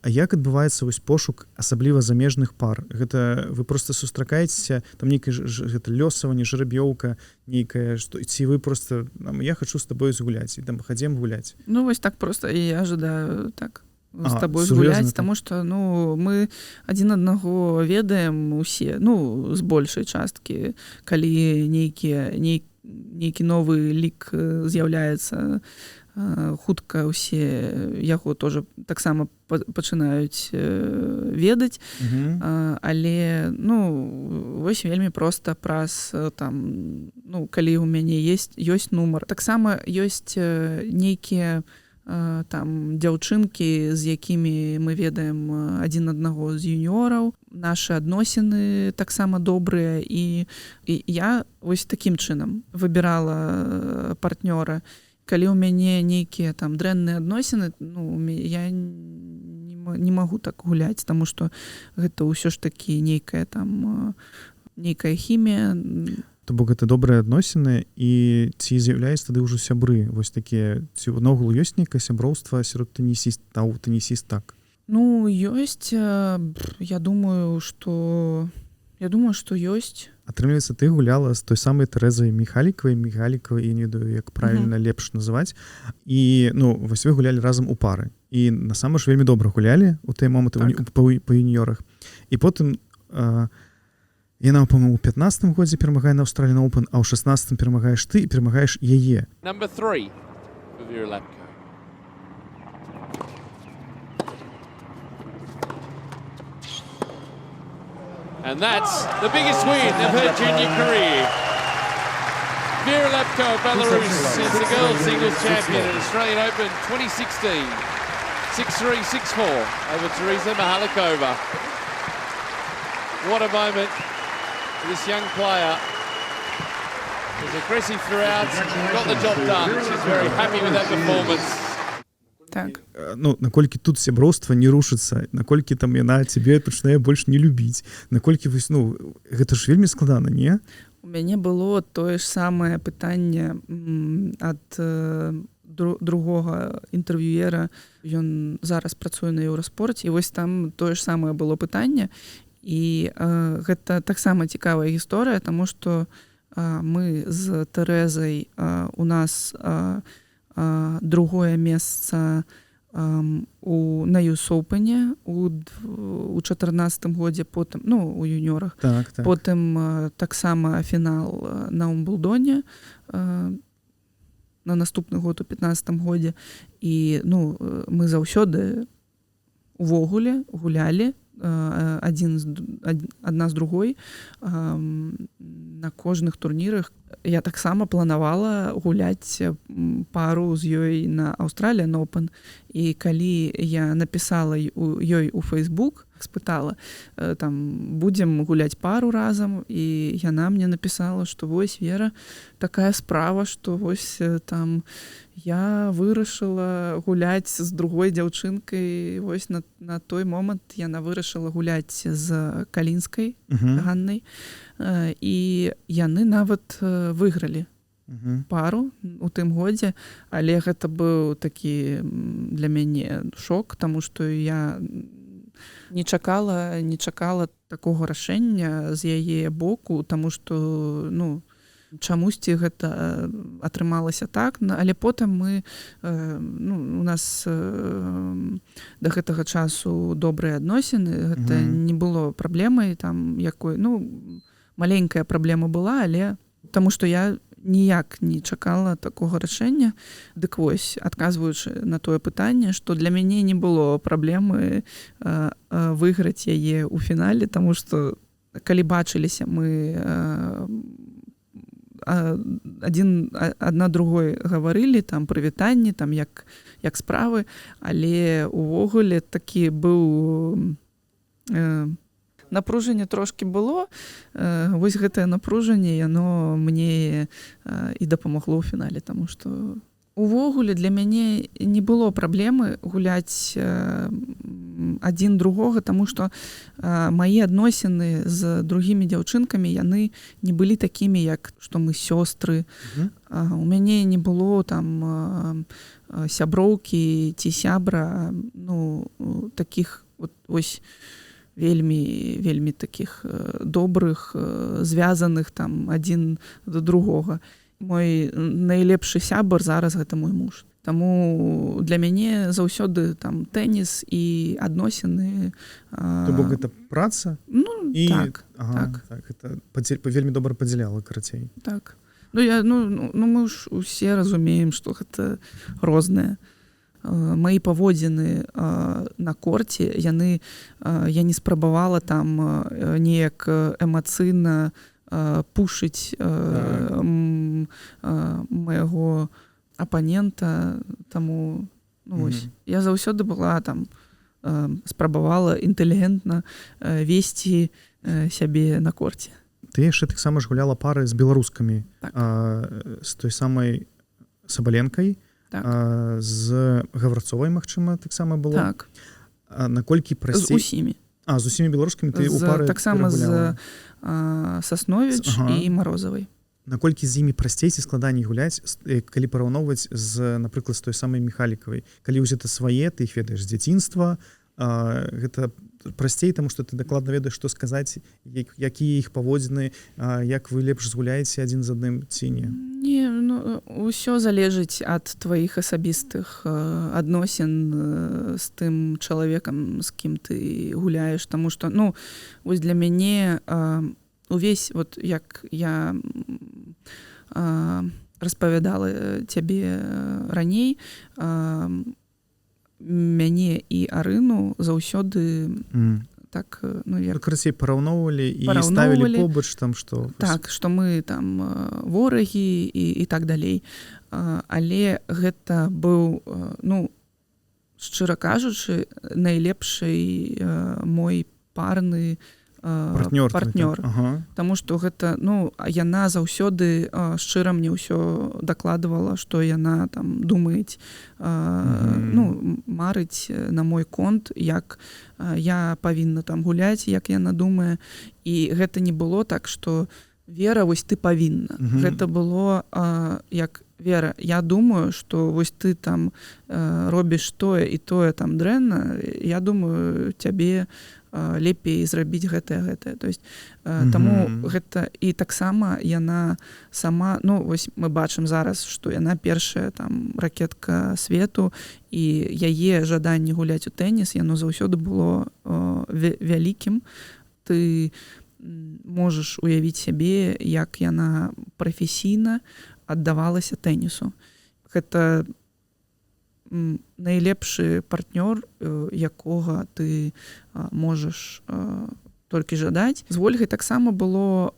А як адбываецца вось пошук асабліва замежных пар? Гэта вы проста сустракаецеся, там нейкае гэта лёсаванне, жераб'ёўка нейкая, ці вы проста, я хачу з табой згуляць, і там хадзем гуляць? Ну вось так проста, і я жадаю так з табой гуляць, таму што, ну, мы адзін аднаго ведаем усе, ну, з большай часткі, калі нейкі новы лік з'яўляецца, хутка ўсе яго тоже таксама пачынаюць ведаць, але, ну, вось вельмі проста праз там, ну, калі ў мяне ёсць нумар. Таксама ёсць нейкія там дзяўчынкі, з якімі мы ведаем адзін аднаго з юніёраў, нашы адносіны таксама добрыя, і я вось такім чынам выбірала партнёра. Калі ў мяне нейкія там дрэнныя адносіны, ну, я не магу так гуляць, таму што гэта ўсё ж такі нейкая хімія. То бок гэта добрыя адносіны, і ці з'яўляюцца тады ўжо сябры, вось такія, ці наогул ёсць нейкае сяброўства сярод тэнісістак? Ну, ёсць, я думаю, што ёсць. Атрымліваецца, ты гуляла з той самай Тэрэзай Міхалікавай, я не ведаю, як правільна лепш называць, і, ну, вось вы гулялі разам у пары, і насамрэч вельмі добра гулялі ў тыя моманты па юніёрах. І потым яна, по-моему, у 15-м годзе перамагае на Australian Open, а ў 16-м перамагаеш ты і перамагаеш яе. Number 3 for Vera Lapko. And that's the biggest win of her junior career. Vera Lapko of Belarus is the girls singles champion at Australian Open 2016. 6-3, 6-4 over Teresa Mihalikova. What a moment for this young player. Was aggressive throughout, got the job done. She's very happy with that performance. Так. Ну, наколькі тут сяброўства не рушыцца, наколькі там яна цябе пачынае больш не любіць, наколькі вось, ну, гэта ж вельмі складана, не? У мяне было тое ж самае пытанне ад другога інтэрв'юера. Ён зараз працуе на Еўраспорце, і вось там тое ж самае было пытанне. І гэта таксама цікавая гісторыя, таму што мы з Тэрэзай, у нас другое месца на US-Open у 14 годзе, потым, ну, у юніорах. Так. Потым таксама фінал на Умблдоне на наступны год у 15 годзе. І, ну, мы заўсёды увогуле гулялі адна з другой на кожных турнірах. Я таксама планавала гуляць пару з ёй на Australian Open, і калі я напісала ёй у Facebook, спытала, там, будзем гуляць пару разам, і яна мне напісала, што вось, Вера, такая справа, што вось там я вырашыла гуляць з другой дзяўчынкай, вось на той момант яна вырашыла гуляць з Калінскай Ганнай, і яны нават выйгралі пару у тым годзе, але гэта быў такі для мяне шок, таму што я не чакала такога рашэння з яе боку, таму што, ну, чамусьці гэта атрымалася так, але потым мы, ну, у нас да гэтага часу добрыя адносіны, гэта не было праблемай там якой, ну, маленькая праблема была, але таму што я ніяк не чакала такога рашэння. Дык вось, адказваючы на тое пытанне, што для мяне не было праблемы выйграць яе ў фінале, таму што калі бачыліся мы адна другой гаварылі, там прывітанні, там як справы, але увогуле такі быў напружанне трошки было. Вось гэтае напружанне, яно мне і дапамогло ў фінале, таму што увогуле для мяне не было праблемы гуляць адзін другога, таму што мае адносіны з другімі дзяўчынкамі, яны не былі такімі, як што мы сёстры. У мяне не было там сяброўкі ці сябра, ну, такіх вось вельмі такіх добрых, звязаных там адзін да другога. Мой найлепшы сябар зараз гэта мой муж. Таму для мяне заўсёды там тэніс і адносіны. То бок гэта праца? Ну, і... так. Гэта вельмі добра падзяляла, карацей. Так. Ну, мы ж усе разумеем, што гэта рознае. Мои паводзіны на корце, я не спрабавала там неяк эмацыйна пушыць майго апанента, таму, ну, вось, я заўсёды была там, спрабавала інтэлігентна весці сябе на корце. Ты яшчэ таксама ж гуляла пары з беларускамі, так. З той самай Сабаленкай, так. З Гаврацовай, магчыма, таксама было. Так. Наколькі прасцей? З усімі. З усімі беларускамі ты ў пары таксама з Сасновіч і Марозавай. Наколькі з імі прасцей ці складаней гуляць, калі параўноўваць з, напрыклад, з той самай Міхалікавай? Калі ўсё гэта свае, ты іх ведаеш з дзяцінства, гэта прасцей, таму што ты дакладна ведаеш, што сказаць, якія іх паводзіны, як вы лепш згуляеце адзін з адным ці не? Не, ну, ўсё залежыць ад тваіх асабістых адносін з тым чалавекам, з кім ты гуляеш, таму што, ну, вось для мяне увесь, вот як я распавядала цябе раней, мяне і Арыну заўсёды так, ну, як... Красей параўноўвалі і ставілі побач там, што... Так, што мы там ворагі і так далей. Але гэта быў, ну, шчыра кажучы, найлепшы мой парны партнёр. Ага. Таму што гэта яна заўсёды шчыра мне ўсё дакладвала, што яна там думаюць марыць на мой конт, як я павінна там гуляць, як яна думае. І гэта не было так, што Вера, вось ты павінна. Гэта было як Вера, я думаю, што вось ты там робіш тое і тое там дрэнна, я думаю, цябе лепей зрабіць гэтае. То есть, таму гэта і таксама яна сама, вось мы бачым зараз, што яна першая там ракетка свету, і яе жаданне гуляць у тэніс, яно заўсёды было вялікім. Ты можаш уявіць сябе, як яна прафесійна аддавалася тэнісу. Гэта найлепшы партнёр, якога ты можаш толькі жадаць. З Вольгай таксама было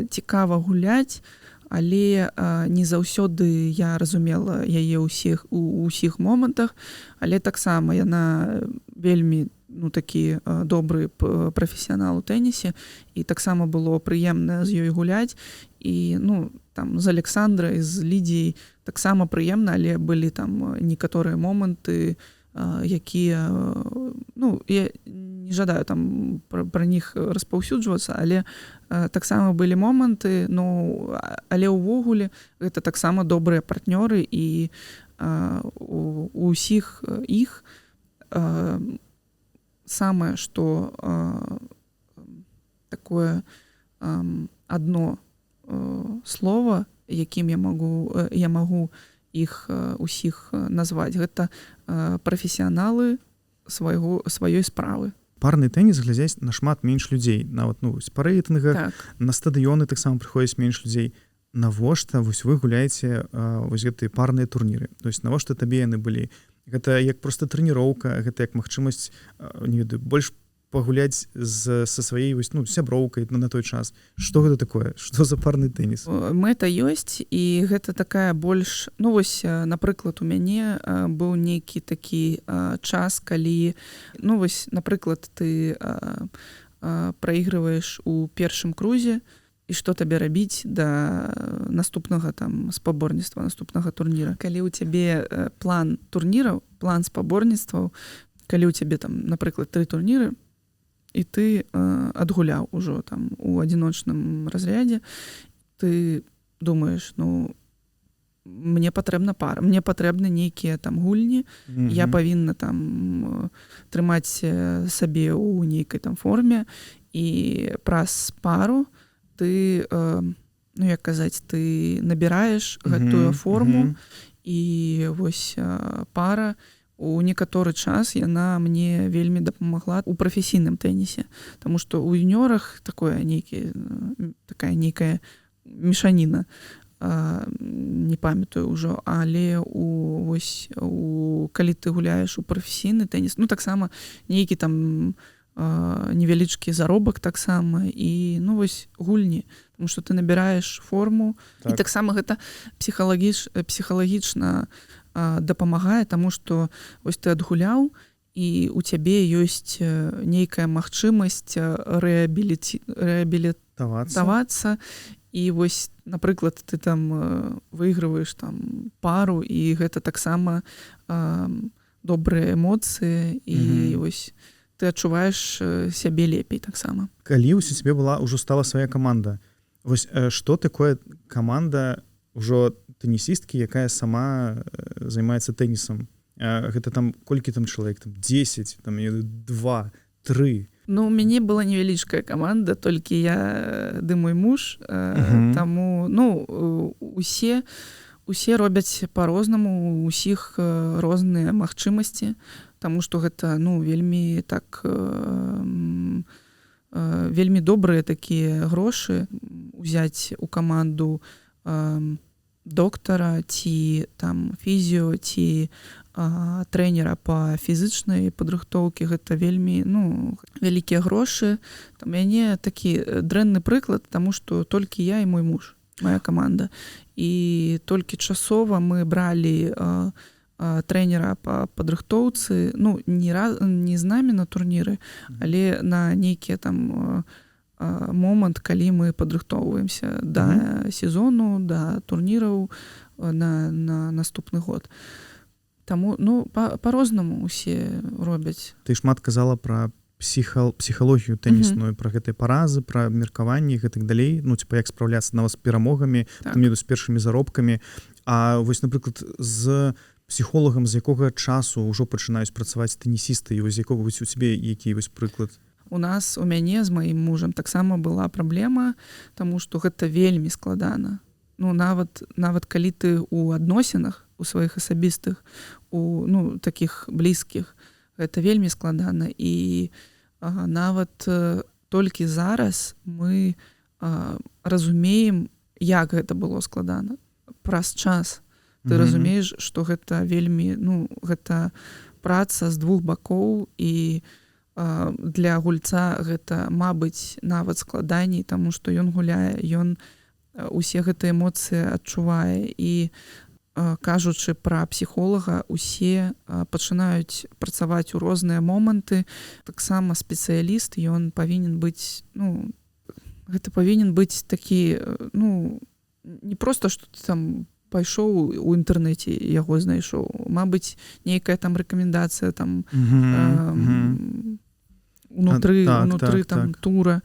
цікава гуляць, але не заўсёды я разумела яе у ўсіх момантах, але таксама яна вельмі такі добры прафесіянал у тэнісе, і таксама было прыемна з ёй гуляць. І там з Александрай, з Лідіяй таксама прыемна, але былі там некаторыя моманты, якія я не жадаю там пра них распаўсюджвацца, але таксама былі моманты, але ўвогуле гэта таксама добрыя партнёры, і у ўсіх іх самае, што такое адно слова, якім я магу іх усіх назваць, гэта прафесіяналы сваёй справы. Парны тэніс глядзяць нашмат менш людзей, нават з па рэйтынгах, на стадыёны таксама прыходзіць менш людзей. Навошта вось вы гуляеце вось гэтыя парныя турніры? То есть навошта табе яны былі? Гэта як проста трэніроўка, гэта як магчымасць, не ведаю, больш пагуляць са сваёй сяброўкай на той час. Што гэта такое? Што за парны тэніс? Мэта ёсць, і гэта такая больш... вось, напрыклад, у мяне быў нейкі такі час, калі, вось, напрыклад, ты праігрываеш у першым крузе, і што табе рабіць да наступнага там спаборніцтва, наступнага турніра. Калі ў цябе план турніраў, план спаборніцтваў, калі ў цябе там, напрыклад, 3 турніры, і ты адгуляў ужо там у адзіночным разрядзе, ты думаеш, мне патрэбна пара, мне патрэбны нейкія там гульні, я павінна там трымаць сабе ў нейкай там форме, і праз пару ты, як казаць, ты набіраеш гэтую форму, і вось пара у некаторы час яна мне вельмі дапамагла у прафесійным тэнісе, таму што ў юніорах такая нейкая мешаніна, не памятаю ўжо, але калі ты гуляеш у прафесійны тэніс, таксама нейкі там невялічкі заробак таксама, і вось гульні, тому што ты набіраеш форму, і таксама гэта псіхалагічна дапамагае, таму што вось ты адгуляў, і у цябе ёсць нейкая магчымасць рэабілітавацца, і вось, напрыклад, ты там выйгрываеш там пару, і гэта таксама добрыя эмоцыі, і вось ты адчуваеш сябе лепей таксама. Калі ўсё цябе ўжо стала свая каманда, вось што такое каманда ўжо тэнісісткі, якая сама займаецца тэнісам? Гэта там колькі там чалавек? 10, 2, 3? У мяне была невялічкая каманда, толькі я ды мой муж, таму усе робяць па-рознаму, у ўсіх розныя магчымасці, таму што гэта вельмі так вельмі добрыя такія грошы узяць у каманду доктара, ці там фізіо, ці трэнера па фізычнай падрыхтоўкі. Гэта вельмі вялікія грошы. У мяне такі дрэнны прыклад, таму што толькі я і мой муж, моя каманда. І толькі часова мы бралі трэнера па падрыхтоўцы, не з намі на турніры, але на нейкія там момант, калі мы падрыхтоўваемся да сезону, да турніраў на наступны год. Таму, ну, па-рознаму усе робяць. Ты шмат казала пра псіхалогію тэнісную, пра гэтыя паразы, пра меркаванні і гэтак далей, ну, типа, як спраўляцца нават з перамогамі, Так. з першымі заробкамі. А вось, напрыклад, з псіхолагам, з якога часу ўжо пачынаюць працаваць тэнісісты, і вось якога вось у цябе які вось прыклад? У мяне з маім мужам таксама была праблема, таму што гэта вельмі складана. Ну, нават калі ты ў адносінах, у сваіх асабістых, у, ну, такіх блізкіх, гэта вельмі складана. І нават толькі зараз мы разумеем, як гэта было складана. Праз час ты разумееш, што гэта вельмі, ну, гэта праца з двух бакоў, і для гульца гэта, мабыць, нават складаней, таму што ён гуляе, ён усе гэтыя эмоцыі адчувае. І кажучы пра псіхолага, усе пачынаюць працаваць у розныя моманты. Таксама спецыяліст, ён павінен быць, ну, гэта павінен быць такі, ну, не проста, што ты там пайшоў у інтэрнэце, яго знайшоў. Мабыць, нейкая там рэкамендацыя там унутры там тура.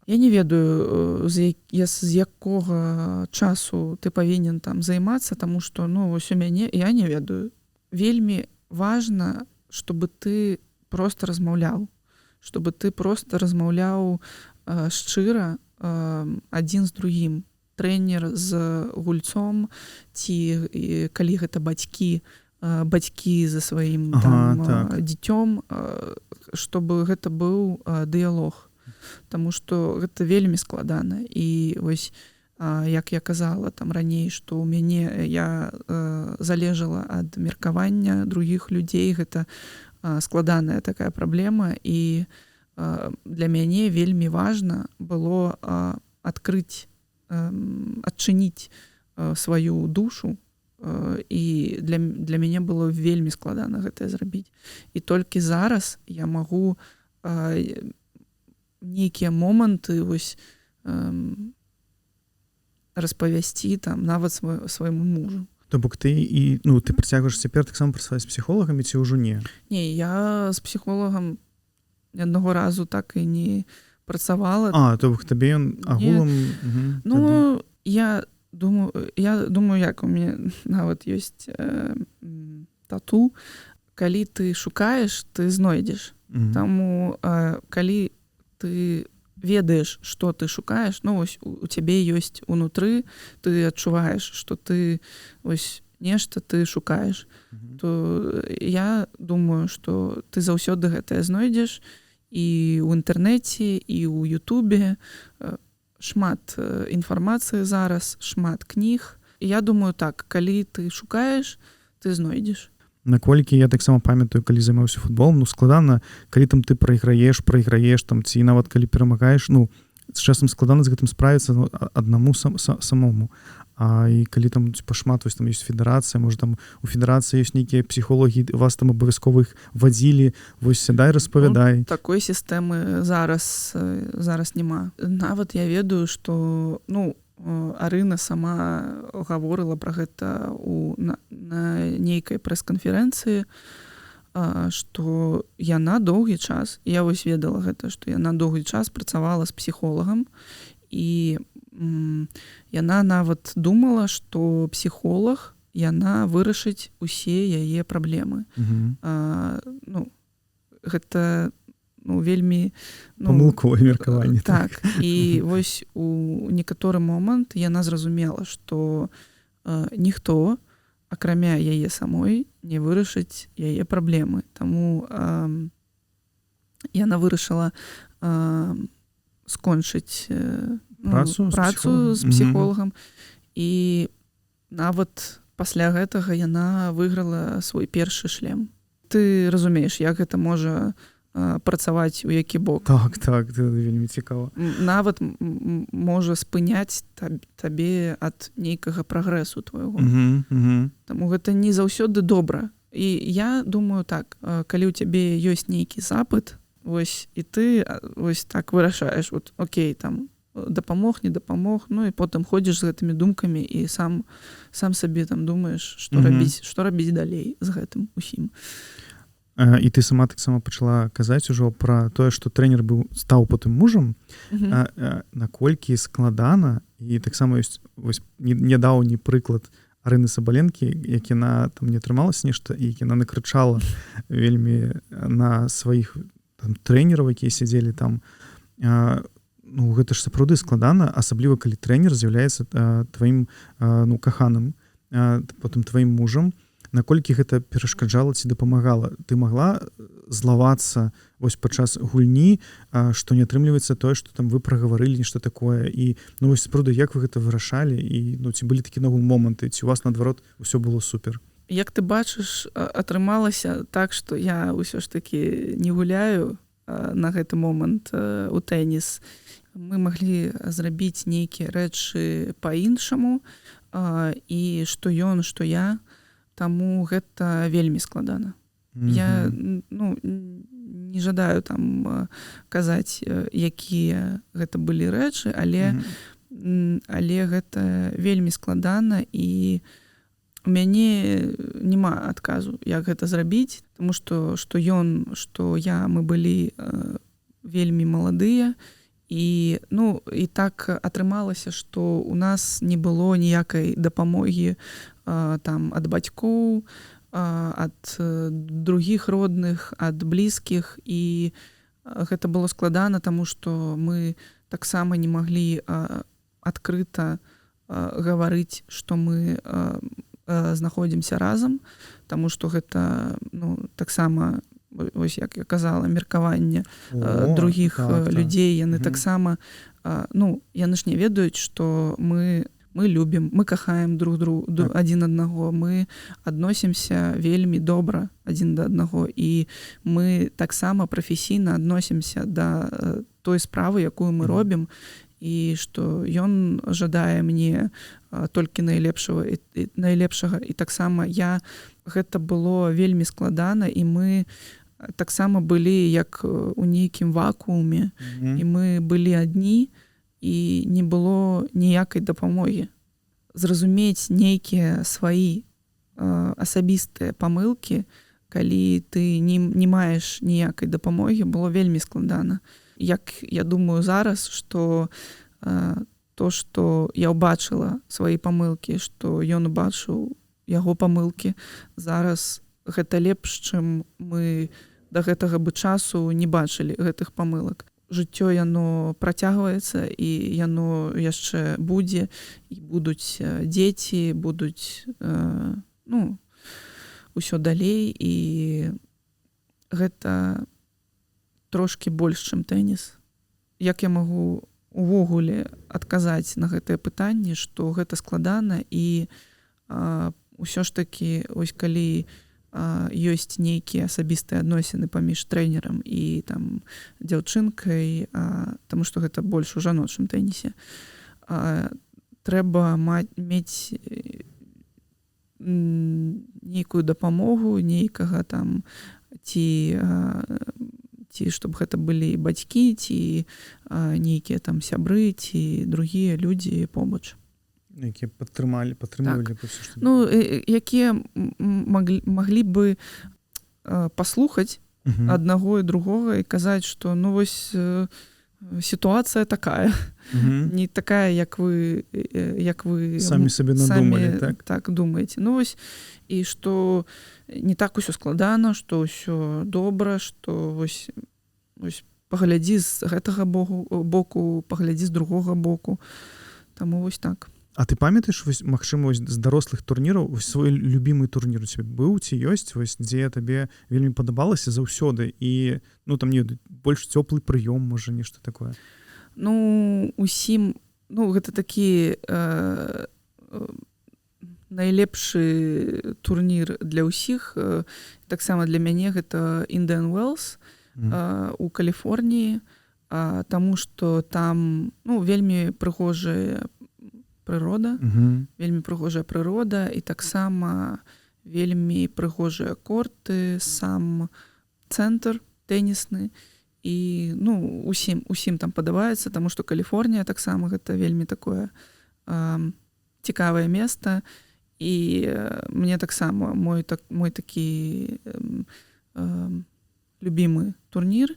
Я не ведаю, з якога часу ты павінен там займацца, таму што, ну, вось у мяне, я не ведаю. Вельмі важна, чтобы ты проста размаўляў, шчыра адзін з другім. Трэнер з гульцом, ці калі гэта бацькі за сваім дзіцём, чтобы гэта быў дыялог. Таму што гэта вельмі складана. І вось, як я казала там раней, што ў мяне я залежала ад меркавання другіх людзей, гэта складаная такая праблема, і для мяне вельмі важна было адчыніць сваю душу, і для мяне было вельмі складана гэта зрабіць. І толькі зараз я магу нейкія моманты вось распавясці там нават свайму мужу. То бок ты і, ну, ты працягваеш цяпер таксама працаваць з псіхолагамі ці ўжо не? Не, я з псіхолагам аднаго разу так і не працавала. То бок табе ён агулам... Ну, я думаю, як у мяне нават ёсць тату. Калі ты шукаеш, ты знойдзеш. Таму, калі ты ведаеш, што ты шукаеш, ну, вось у цябе ёсць унутры, ты адчуваеш, што ты вось нешта ты шукаеш, то я думаю, што ты заўсёды гэтае знойдзеш і ў інтэрнэце, і ў Ютубе. Шмат інфармацыі зараз, шмат кніг. І я думаю так, калі ты шукаеш, ты знойдзеш. Наколькі я таксама памятаю, калі займаўся футболом, ну, складана, калі там ты прайграеш там, ці нават калі перамагаеш, ну, з часам складана з гэтым справіцца, ну, аднаму самому. І калі там, типа, шмат, вось там ёсць федэрацыя, можа там у федэрацыі ёсць нейкія псіхолагі, вас там абавязкова іх вадзілі, вось сядай, распавядай. Ну, такой сістэмы зараз няма. Нават я ведаю, што, ну, Арына сама гаворыла пра гэта на нейкай прэс-канферэнцыі, што яна доўгі час, я вось ведала гэта, што яна доўгі час працавала з псіхолагам, і яна нават думала, што псіхолаг, яна вырашыць усе яе праблемы. Ну, гэта... Ну, вельмі... Памылковае меркаванне. Так. І вось у некаторы момант яна зразумела, што ніхто, акрамя яе самой, не вырашыць яе праблемы. Таму яна вырашыла скончыць працу з псіхолагам. І нават пасля гэтага яна выйграла свой першы шлем. Ты разумееш, як гэта можа працаваць у які бок. Так, это вельмі цікава. Нават можа спыняць табе ад нейкага прагрэсу твайго. Таму гэта не заўсёды добра. І я думаю так, калі ў цябе ёсць нейкі запыт, Вось і ты вось так вырашаеш, вот окей, там дапамог, не дапамог, ну і потым ходзіш з гэтымі думкамі і сам сабе там думаеш, што рабіць далей з гэтым усім. І ты сама таксама пачала казаць ужо пра тое, што трэнер стаў потым мужам, наколькі складана, і таксама ёсць вось нядаўні прыклад Арыны Сабаленкі, як яна там не атрымалася нешта, і яна накрычала вельмі на сваіх трэнераў, якія сядзелі там. Ну, гэта ж сапраўды складана, асабліва калі трэнер з'яўляецца тваім каханым, потым тваім мужам. Наколькі гэта перашкаджала ці дапамагала? Ты магла злавацца вось падчас гульні, што не атрымліваецца тое, што там вы прагаварылі нешта такое, і ну вось сапраўды, як вы гэта вырашалі, і ну ці былі такі нагул моманты, ці у вас наадварот усё было супер? Як ты бачыш, атрымалася так, што я ўсё ж такі не гуляю на гэты момант у тэніс. Мы маглі зрабіць нейкія рэчы па-іншаму, і што ён, што я, таму гэта вельмі складана. Я не жадаю там казаць, якія гэта былі рэчы, але гэта вельмі складана, і у мяне няма адказу, як гэта зрабіць, таму што ён, што я, мы былі вельмі маладыя, і так атрымалася, што у нас не было ніякай дапамогі там ад бацькоў, ад другіх родных, ад блізкіх, і гэта было складана, таму што мы таксама не маглі адкрыта гаварыць, што мы знаходзімся разам, таму што гэта таксама, вось як я казала, меркаванне другіх людзей, яны таксама, яны ж не ведаюць, што мы любім, мы кахаем друг друга адзін аднаго, мы адносімся вельмі добра адзін да аднаго, і мы таксама прафесійна адносімся да той справы, якую мы робім, і што ён жадае мне толькі найлепшага, і таксама гэта было вельмі складана, і мы таксама былі як у нейкім вакууме, і мы былі адні, і не было ніякай дапамогі. Зразумець нейкія сваі асабістыя памылкі, калі ты не маеш ніякай дапамогі, было вельмі складана. Як я думаю зараз, што то, што я ўбачыла свае памылкі, што ён убачыў яго памылкі, зараз гэта лепш, чым мы да гэтага бы часу не бачылі гэтых памылак. Жыццё яно працягваецца, і яно яшчэ будзе, і будуць дзеці, будуць усё далей, і гэта трошкі больш, чым тэніс. Як я магу увогуле адказаць на гэтае пытанне, што гэта складана, і ўсё ж такі, ось калі ёсць нейкія асабістыя адносіны паміж трэнерам і там дзяўчынкай, таму што гэта больш у жаночым тэнісе, трэба мець нейкую дапамогу, нейкага там, ці щоб гэта былі бацькі, ці нейкія там сябры, ці другія людзі побач. Якія падтрымлівалі. Якія маглі бы паслухаць аднаго і другога і казаць, што вось сітуацыя такая, не такая, як вы самі сабе надумалі, так думаеце. Вось, і што не так усё складана, што ўсё добра, што вось паглядзі з гэтага боку, паглядзі з другога боку. Таму вось так. А ты памятаеш, магчыма, з дарослых турніраў свой любімы турнір у цябе быў ці ёсць, дзе табе вельмі падабалася заўсёды, і там не больш цёплы прыём, можа, нешта такое? Усім, гэта такі найлепшы турнір для ўсіх. Таксама для мяне гэта Indian Wells у Каліфорніі, таму што там вельмі прыгожая прырода, вельмі прыгожая прырода, і таксама вельмі прыгожыя корты, сам цэнтр тэнісны, і ну усім там падабаецца, таму што Каліфорнія таксама гэта вельмі такое цікавае месца, і мне таксама мой такі любімы турнір,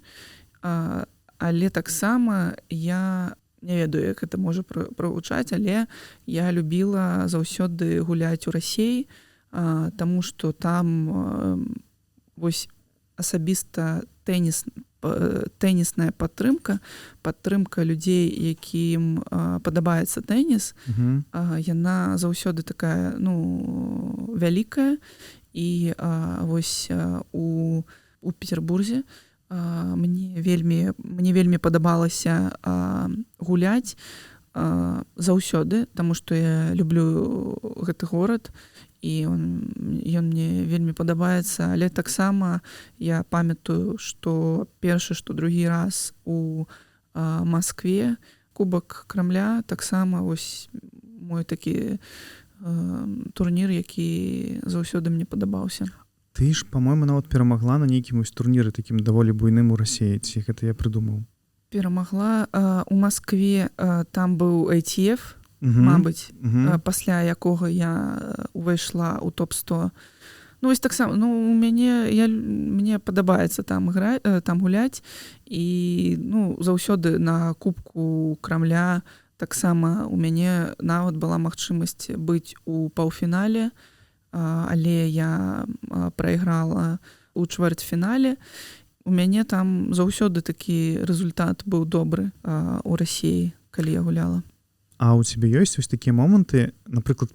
але таксама я не ведаю, як гэта можа прагучаць, але я любіла заўсёды гуляць у Расіі, таму што там вось асабіста тэнісная падтрымка людзей, якім падабаецца тэніс, яна заўсёды такая вялікая. І вось у Петербурзе мне вельмі падабалася гуляць заўсёды, таму што я люблю гэты горад, і ён мне вельмі падабаецца, але таксама я памятаю, што першы, што другі раз у Маскве Кубак Крамля таксама вось мой такі турнір, які заўсёды мне падабаўся. Ты ж, па-мойму, нават перамагла на нейкім турніры такім даволі буйным у Расіі, ці гэта я прыдумаў? Перамагла у Маскве, там быў ITF, мабыць, пасля якога я увайшла ў топ-100. Ну, вось таксама, мне падабаецца там гуляць, і заўсёды на Кубку Крамля таксама у мяне нават была магчымасць быць у паўфінале, але я прайграла ў чвэрцьфінале. У мяне там заўсёды такі рэзультат быў добры у Расіі, калі я гуляла. А у цябе ёсць вось такія моманты, напрыклад,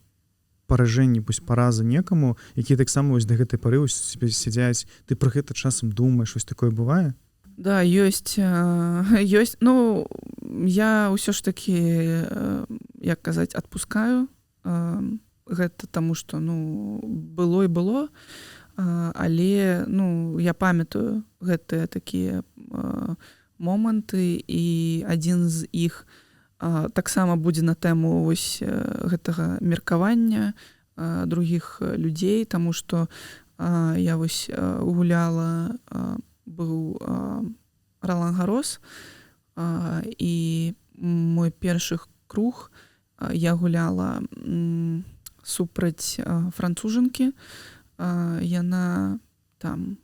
паражэнні, паразы некаму, якія таксама вось да гэтай пары вось цябе сядзяць, ты пра гэта часам думаеш, вось такое бывае? Да, ёсць. Ну, я ўсё ж такі, як казаць, адпускаю гэта, таму што, было і было, але, я памятаю гэтыя такія моманты, і адзін з іх таксама будзе на тэму вось гэтага меркавання другіх людзей, таму што я вось гуляла, быў Ролан Гарос, і мой першы круг я гуляла супраць францужанкі. Яна там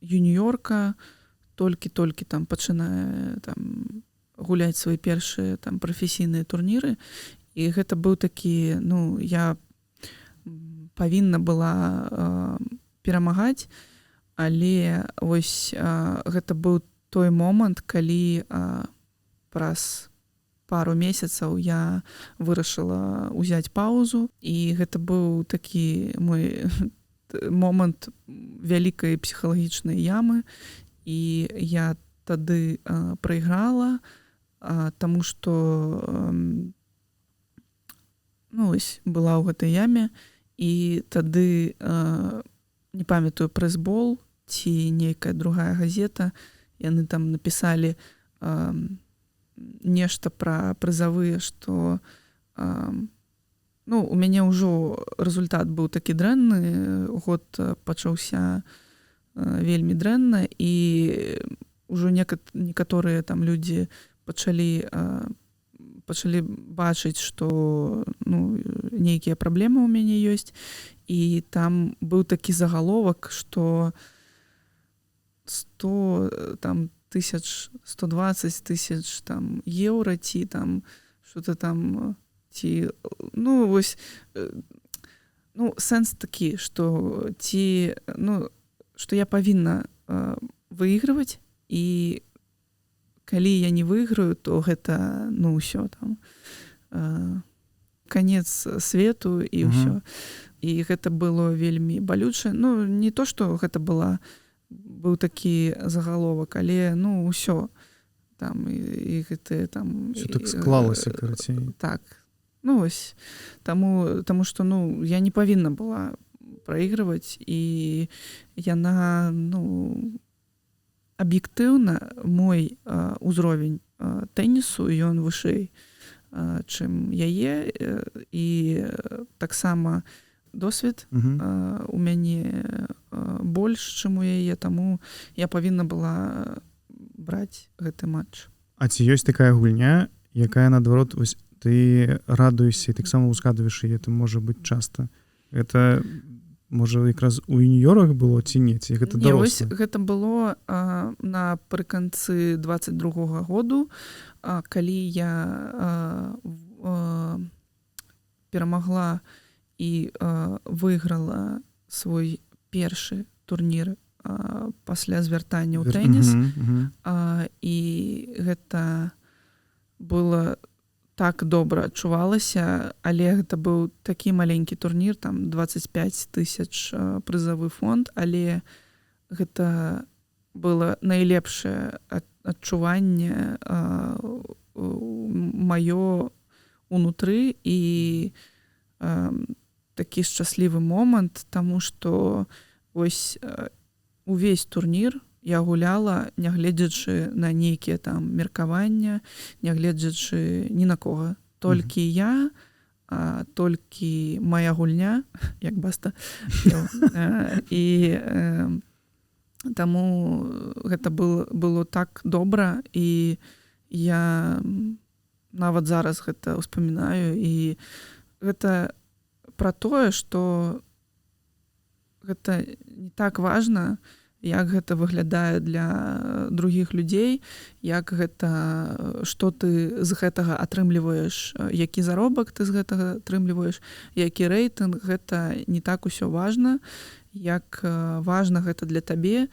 юніёрка, толькі там пачынае там гуляць свае першыя там прафесійныя турніры, і гэта быў такі, я павінна была перамагаць, але вось гэта быў той момант, калі праз пару месяцаў я вырашыла ўзяць паўзу, і гэта быў такі мой момант вялікай псіхалагічнай ямы, і я тады прайграла, таму што ось была ў гэтай яме, і тады не памятаю, прэсбол ці нейкая другая газета, яны там напісалі нешта пра прызавыя, што у мяне ўжо рэзультат быў такі дрэнны, год пачаўся вельмі дрэнна, і ўжо некаторыя там людзі пачалі бачыць, што нейкія праблемы ў мяне ёсць, і там быў такі загаловак, што 100 там тысяч, 120 тысяч там еўра, ці там что-то там, ці вось сэнс такі, што што я павінна выйгрываць, і калі я не выйграю, то гэта ўсё там канец свету і ўсё. І гэта было вельмі балюча. Не то, што гэта быў такі загаловак, але ўсё там, і гэта там... Усё так склалася, карацей. Так. Вось. Таму што, я не павінна была праігрываць, і яна, аб'ектыўна мой узровень тэнісу, ён вышэй, чым яе, і таксама досвед у мяне больш, чым у яе, таму я павінна была браць гэты матч. А ці ёсць такая гульня, якая наадварот вось ты радуешся і таксама узгадваеш яе, это можа быць часта. Это можа якраз у юніёрах было ці не, ці гэта дарослых? Гэта было напрыканцы 22-го году, калі я перамагла і выйграла свой першы турнір пасля звяртання ў тэніс. І гэта было так добра адчувалася, але гэта быў такі маленькі турнір, там 25 000 прызавы фонд, але гэта было найлепшае адчуванне маё унутры і такі шчаслівы момант, таму што вось увесь турнір я гуляла, нягледзячы на нейкія там меркавання, нягледзячы ні на кога. Толькі я, толькі моя гульня, як баста. І таму гэта было так добра, і я нават зараз гэта ўспамінаю, і гэта пра тое, што гэта не так важна, як гэта выглядае для другіх людзей, як гэта, што ты з гэтага атрымліваеш, які заробак ты з гэтага атрымліваеш, які рэйтынг, гэта не так усё важна, як важна гэта для цябе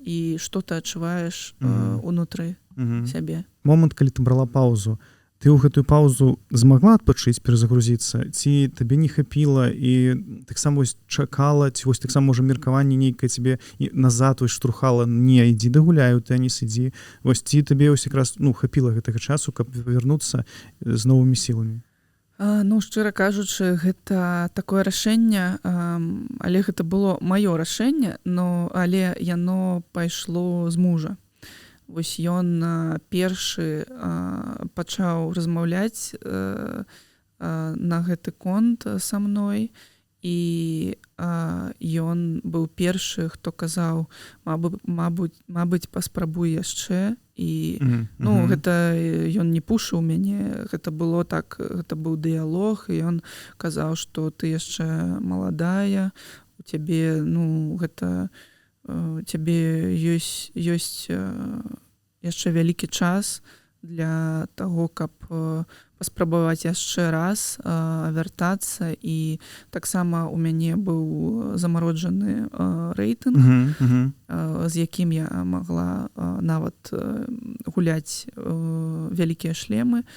і што ты адчуваеш унутры сябе. Момант, калі ты брала паўзу, ты ў гэтую паўзу змагла адпачыць, перазагрузіцца, ці табе не хапіла і таксама вось чакала, ці вось таксама можа меркаванне нейкае цябе назад вось штурхала, не, ідзі дагуляй у тэніс, ідзі, вось ці табе вось якраз хапіла гэтага часу, каб вярнуцца з новымі сіламі? Шчыра кажучы, гэта такое рашэнне, але гэта было маё рашэнне, але яно пайшло з мужа. Вось ён першы пачаў размаўляць на гэты конт са мной, і ён быў першы, хто казаў, мабыць, паспрабуй яшчэ. І гэта ён не пушыў мяне, гэта было так, гэта быў дыялог, і ён казаў, што ты яшчэ маладая, у цябе, гэта цябе ёсць яшчэ вялікі час для таго, каб паспрабаваць яшчэ раз вяртацца, і таксама у мяне быў замароджаны рэйтынг, з якім я магла нават гуляць вялікія шлемы,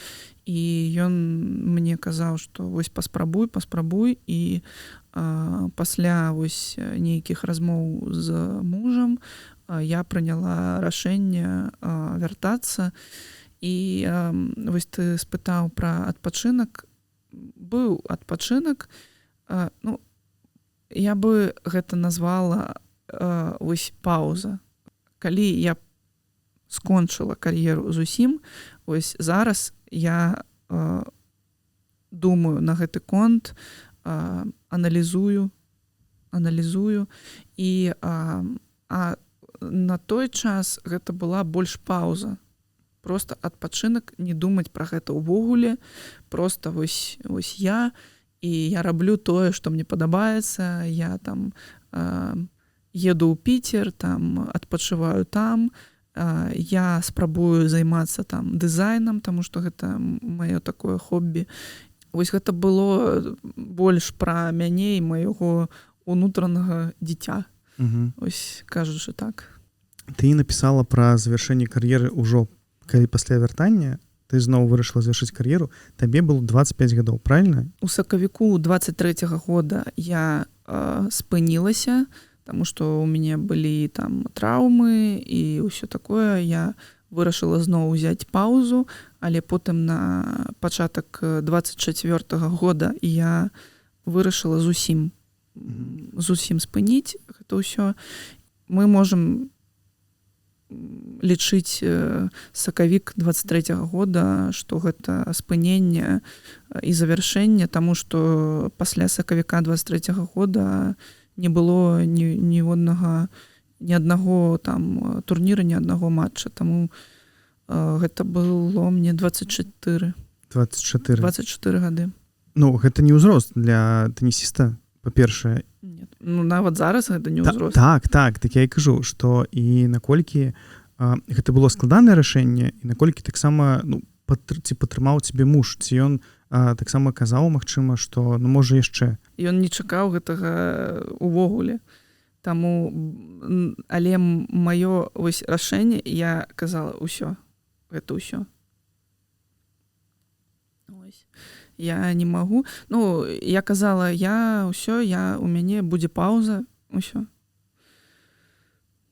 і ён мне казаў, што вось паспрабуй, і пасля вось нейкіх размоў з мужам я прыняла рашэнне вяртацца. І вось ты спытаў пра адпачынак. Быў адпачынак, я бы гэта назвала вось паўза. Калі я скончыла кар'еру зусім, вось зараз я думаю на гэты конт, аналізую, і на той час гэта была больш паўза. Просто адпачынак, не думаць пра гэта ўвогуле, просто вось я, і я раблю тое, што мне падабаецца, я там еду ў Піцер, там адпачываю там, я спрабую займацца там дызайнам, таму што гэта маё такое хоббі. Вось гэта было больш пра мяне і майго унутранага дзіця. Вось кажучы так. Ты напісала пра завяршэнне кар'еры ўжо калі пасля вяртання, ты зноў вырашыла завяршыць кар'еру, табе было 25 гадоў, правильно? У сакавіку 23-го года я спынілася, таму што ў мяне былі там траўмы і ўсё такое. Я вырашыла зноў узяць паўзу, але потым на пачатак 24-го года я вырашыла зусім спыніць гэта ўсё. Мы можам лічыць сакавік 23-го года, што гэта спыненне і завяршэнне, таму што пасля сакавіка 23-го года не было ніводнага ні аднаго там турніра, ні аднаго матча, таму гэта было мне 24 гады. Ну, гэта не ўзрост для тэнісіста, па-першае. Нет. Ну, нават зараз гэта не ўзрост. Так я і кажу, што і наколькі гэта было складанае рашэнне, і наколькі таксама, ну, ці падтрымаў цябе муж, ці ён таксама казаў, магчыма, што, ну, можа, яшчэ. Ён не чакаў гэтага увогуле. Таму, але маё вось рашэнне, я казала, ўсё, гэта ўсё. Ось. Я не магу. Ну, я казала, у мяне будзе паўза, усё.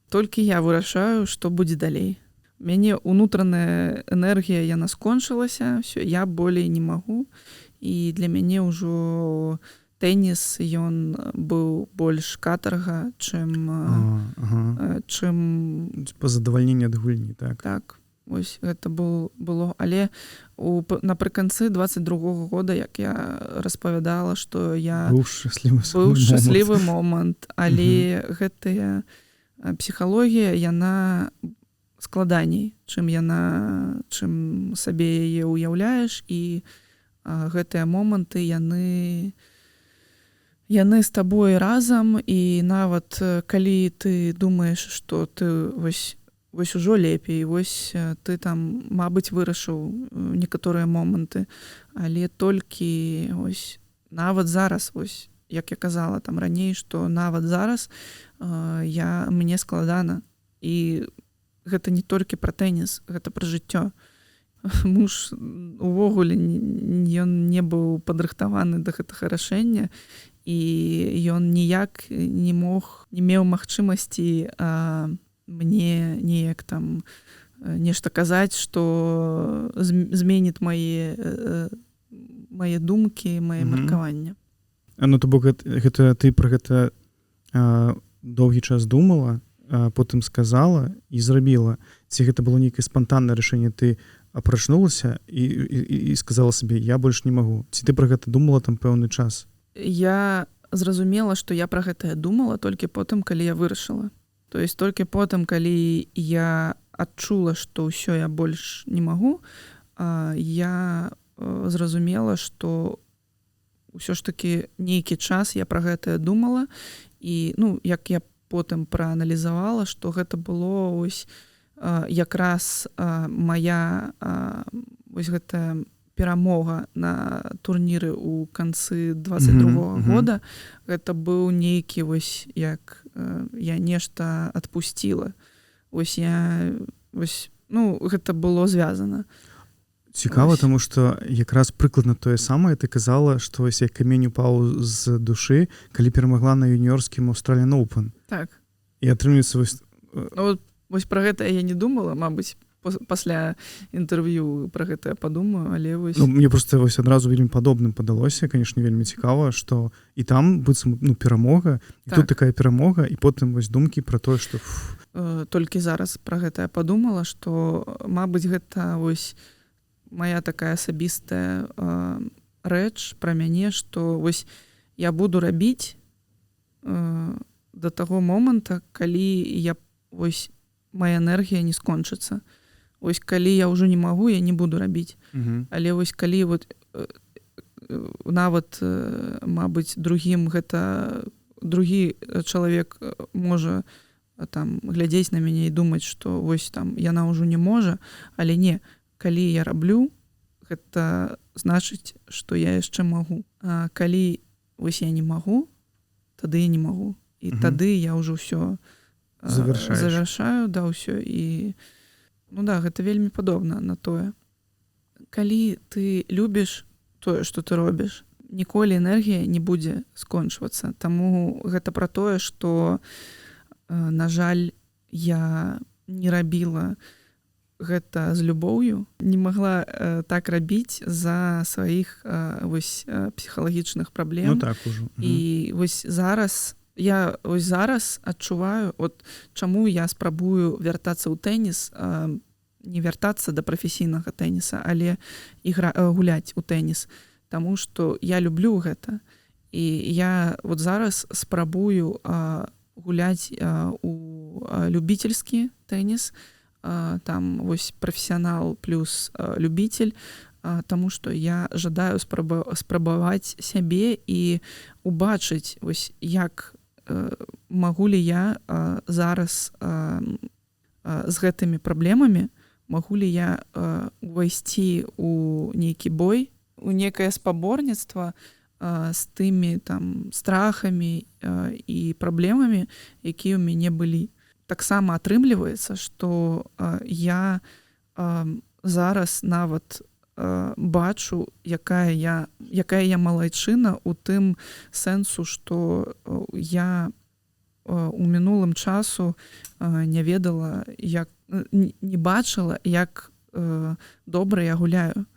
Толькі я вырашаю, што будзе далей. У мяне унутраная энергія, яна скончылася, ўсё, я болей не магу. І для мяне ўжо тэніс, ён быў больш катарга, чым па задавальненне ад гульні, так. Так. Ось гэта было, але напрыканцы 22-го года, як я распавядала, што я быў шчаслівы момант, але гэтая псіхалогія, яна складаней, чым сабе яе ўяўляеш, і гэтыя моманты, яны з табой разам, і нават калі ты думаеш, што ты вось ужо лепей, вось ты там, мабыць, вырашыў некаторыя моманты, але толькі вось нават зараз, вось, як я казала там раней, што нават зараз мне складана, і гэта не толькі пра тэніс, гэта пра жыццё. Муж увогуле ён не быў падрыхтаваны да гэтага рашэння, і ён ніяк не меў магчымасці мне неяк там нешта казаць, што зменіць мае думкі, мае меркаванне. Ну, то бок, гэта ты пра гэта доўгі час думала, потым сказала і зрабіла. Ці гэта было нейкае спантаннае рашэнне, ты прачнулася і сказала сабе, я больш не магу. Ці ты пра гэта думала там пэўны час? Я зразумела, што я пра гэта думала толькі потым, калі я вырашыла. То есть толькі потым, калі я адчула, што ўсё, я больш не магу, я зразумела, што ўсё ж такі нейкі час я пра гэтае думала, і, ну, як я потым прааналізавала, што гэта было ось якраз мая вось гэтая перамога на турніры ў канцы 22-го года. Гэта быў нейкі вось, як я нешта адпусціла. Гэта было звязана. Цікава, таму што якраз прыкладна тое самае ты казала, што вось як камень упаў з душы, калі перамагла на юніёрскім Australian Open. Так. І атрымліваецца вось пра гэта я не думала, мабыць, пасля інтэрв'ю пра гэта я падумаю, але вось... Ну, мне проста вось адразу вельмі падобным падалося, канешне, вельмі цікава, што і там быццам, ну, перамога, і так. Тут такая перамога, і потым вось думкі пра тое, што... Толькі зараз пра гэта я падумала, што, мабыць, гэта вось моя такая асабістая рэч пра мяне, што вось я буду рабіць да таго моманта, калі я вось моя энергія не скончыцца. Вось калі я ўжо не магу, я не буду рабіць. Але вось калі вот нават, мабыць, другі чалавек можа там глядзець на мяне і думаць, што вось там яна ўжо не можа, але не, калі я раблю, гэта значыць, што я яшчэ магу. А калі вось я не магу, тады я не магу. І тады я ўжо ўсё завяршаю, да, ўсё, і ну да, гэта вельмі падобна на тое. Калі ты любіш тое, што ты робіш, ніколі энергія не будзе скончвацца. Таму гэта пра тое, што, на жаль, я не рабіла гэта з любоўю, не магла так рабіць з-за сваіх вось псіхалагічных праблем. Ну так ужо. І вось зараз я ось зараз адчуваю, от чаму я спрабую вяртацца ў тэніс, не вяртацца да прафесійнага тэніса, але гуляць у тэніс, таму што я люблю гэта. І я вот зараз спрабую гуляць у любительскі тэніс, там вось прафесіянал плюс любитель, таму што я жадаю спрабаваць сябе і убачыць, вось як магу ли я зараз з гэтымі праблемамі, магу ли я увайсці у нейкі бой, у некае спаборніцтва з тымі там страхамі і праблемамі, якія ў мяне былі. Таксама атрымліваецца, што я зараз нават бачу, якая я малайчына у тым сэнсу, што я у мінулым часу не ведала, не бачыла, як добра я гуляю.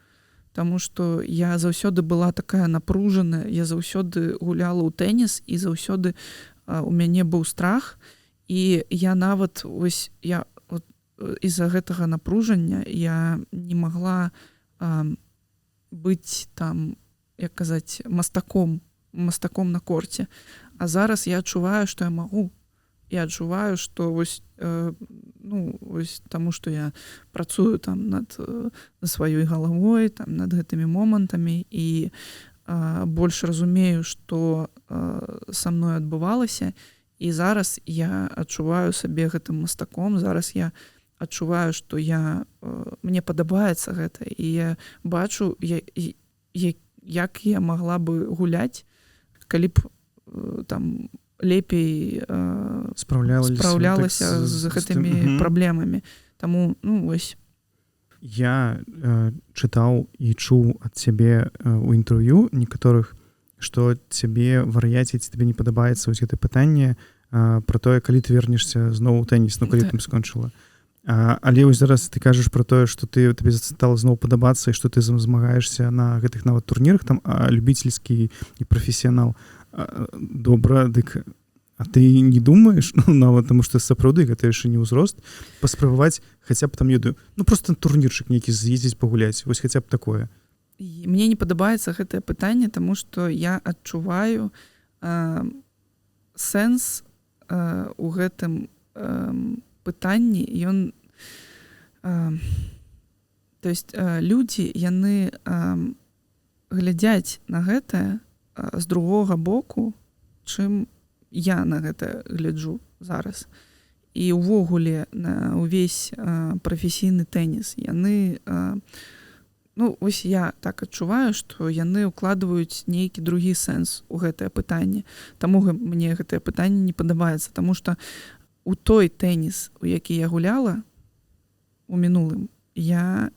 Таму што я заўсёды была такая напружаная, я заўсёды гуляла ў тэніс і заўсёды у мяне быў страх. І я нават з-за гэтага напружання я не магла быць там, як казаць, мастаком на корце. А зараз я адчуваю, што я магу. Я адчуваю, што таму што я працую там над сваёй галавой, там над гэтымі момантамі і больш разумею, што са мной адбывалася. І зараз я адчуваю сабе гэтым мастаком, зараз я адчуваю, што мне падабаецца гэта, і я бачу, як я магла бы гуляць, калі б там лепей спраўлялася з гэтымі праблемамі. Таму, вось. Я чытаў і чуў ад цябе ў інтэрв'ю некаторых, што цябе вар'яціць, тебе не падабаецца вось гэта пытанне пра тое, калі ты вернешся зноў у тэніс, калі ты скончыла. Але вось зараз ты кажаш пра тое, што тебе стала зноў падабацца і што ты змагаешся на гэтых нават турнірах, там любительскі і прафесіянал. Добра, дык а ты не думаеш, нават таму што сапраўды гэта яшчэ не ўзрост, паспрабаваць хаця б там просто турнірчык нейкі з'ездзіць пагуляць, вось хаця б такое. Мне не падабаецца гэтае пытанне, таму што я адчуваю сэнс у гэтым пытанні. То есть людзі, яны глядзяць на гэтае з другога боку, чым я на гэта гляджу зараз. І ўвогуле на ўвесь прафесійны тэніс яны вось я так адчуваю, што яны ўкладваюць нейкі другі сэнс у гэтае пытанне. Таму мне гэтае пытанне не падабаецца, таму што у той тэніс, у які я гуляла у мінулым, я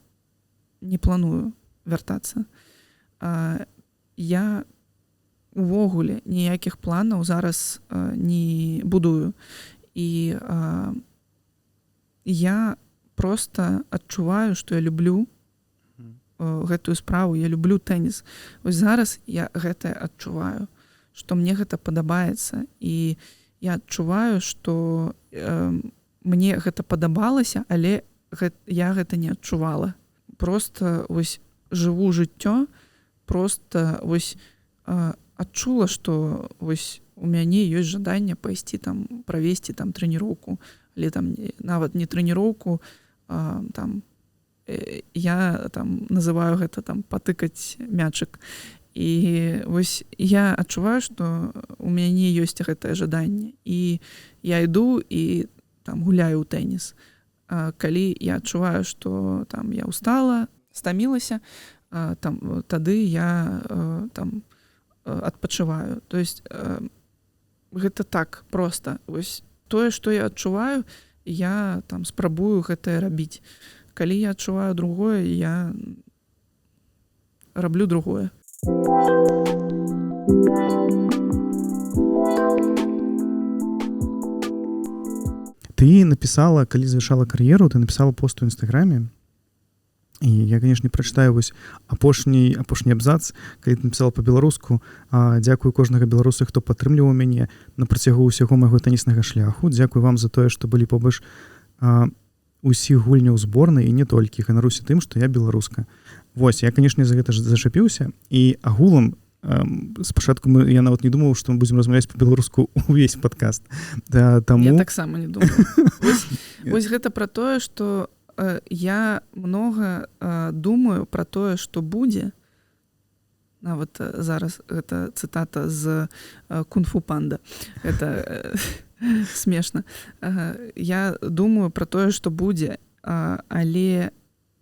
не планую вяртацца. Я увогуле ніякіх планаў зараз не будую. І я проста адчуваю, што я люблю гэтую справу, я люблю тэніс. Вось зараз я гэтае адчуваю, што мне гэта падабаецца, і я адчуваю, што мне гэта падабалася, але я гэта не адчувала. Проста вось жыву жыццё, проста вось адчула, што вось у мяне ёсць жаданне пайсці там правесці там трэніроўку, але там нават не трэніроўку, там я там называю гэта там патыкаць мячык. І вось я адчуваю, што у мяне ёсць гэтае жаданне, і я іду і там гуляю ў тэніс. Калі я адчуваю, што там я устала, стамілася, тады я там адпачываю. То есть гэта так проста. Вось тое, што я адчуваю, я там спрабую гэтае рабіць. Калі я адчуваю другое, я раблю другое. Ты написала, калі завяршала кар'еру, ты написала пост у Інстаграме, і я, конечно, прачытаю вось апошні абзац, калі ты написала па-беларуску: «Дзякую кожнага беларуса, хто падтрымліваў мяне на працягу ўсяго майго тэніснага шляху. Дзякую вам за тое, што былі побач усіх гульняў зборнай і не толькі. Ганаруся тым, што я беларуска». Вось, я, конечно, за гэта зачапіўся, і агулам спачатку я нават не думаў, што мы будзем размаўляць па-беларуску ўвесь падкаст. Таму... Я таксама не думаю. Вось гэта пра тое, што я многа думаю пра тое, што будзе. Нават зараз гэта цытата з Кунг-фу Панда. Гэта смешна. Я думаю пра тое, што будзе, але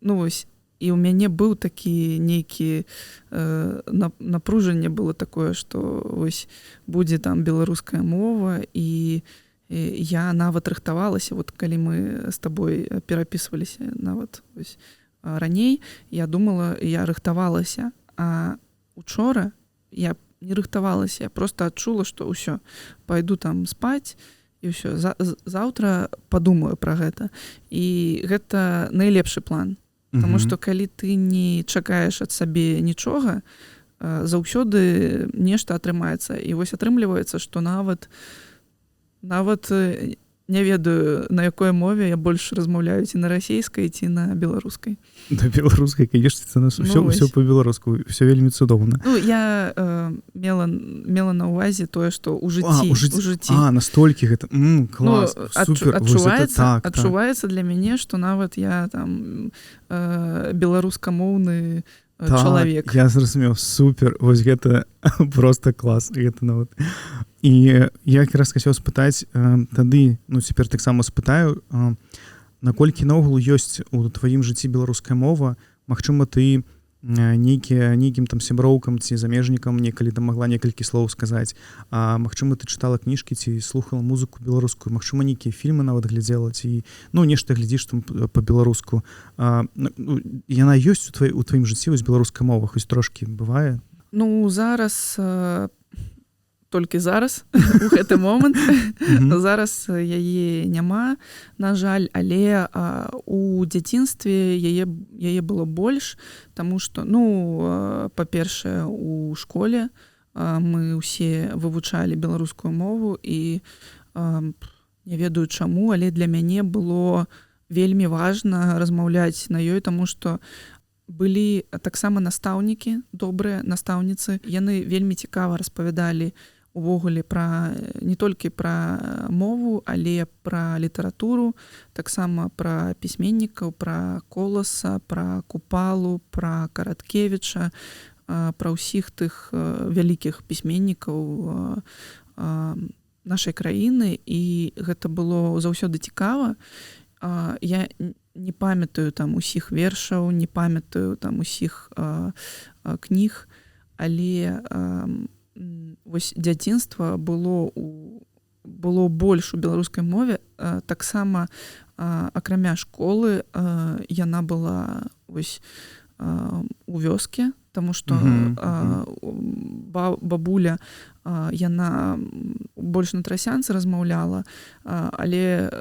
ну вось і ў мяне быў такі нейкі напружанне было такое, што вось будзе там беларуская мова і я нават рыхтавалася, вот калі мы з табой перапісваліся нават вось раней, я думала, я рыхтавалася, а учора я не рыхтавалася, я просто адчула, што ўсё, пайду там спаць і ўсё, заўтра падумаю пра гэта. І гэта найлепшы план. Таму што калі ты не чакаеш ад сабе нічога, заўсёды нешта атрымаецца. І вось атрымліваецца, што нават не ведаю, на якой мове я больш размаўляю, ці на расійскай, ці на беларускай. На беларускай, конечно, у нас ўсё па-беларуску, ўсё вельмі цудоўна. Ну, я мела на ўвазе тое, што ў жыцці. Настолькі гэта, клас, супер. Адчуваецца для мяне, што нават я там беларускамоўны чалавек. Я зразумеў, супер, вось гэта просто клас, гэта нават. І я якраз хацеў спытаць тады, ну цяпер таксама спытаю, наколькі наогул ёсць у тваім жыцці беларуская мова, магчыма ты нейкім там сяброўкам ці замежнікам некалі там магла некалькі слоў сказаць, а магчыма ты чытала кніжкі ці слухала музыку беларускую, магчыма нейкія фільмы нават глядзела ці ну нешта глядзіш там па-беларуску. Яна ёсць у тваім жыцці вось беларуская мова, хоць трошкі бывае? Ну зараз толькі зараз у гэты момант зараз яе няма, на жаль, але у дзяцінстве яе было больш, таму што ну па-першае у школе мы ўсе вывучалі беларускую мову і не ведаю чаму, але для мяне было вельмі важна размаўляць на ёй, таму што былі таксама настаўнікі, добрыя настаўніцы, яны вельмі цікава распавядалі увогуле не толькі пра мову, але пра літаратуру, таксама пра пісьменнікаў, пра Коласа, пра Купалу, пра Караткевіча, пра ўсіх тых вялікіх пісьменнікаў нашай краіны, і гэта было заўсёды цікава. Я не памятаю там усіх вершаў, не памятаю там усіх кніг, але вось дзяцінства было больш у беларускай мове. Таксама акрамя школы яна была вось у вёске, таму што бабуля яна больш на трасянцы размаўляла, але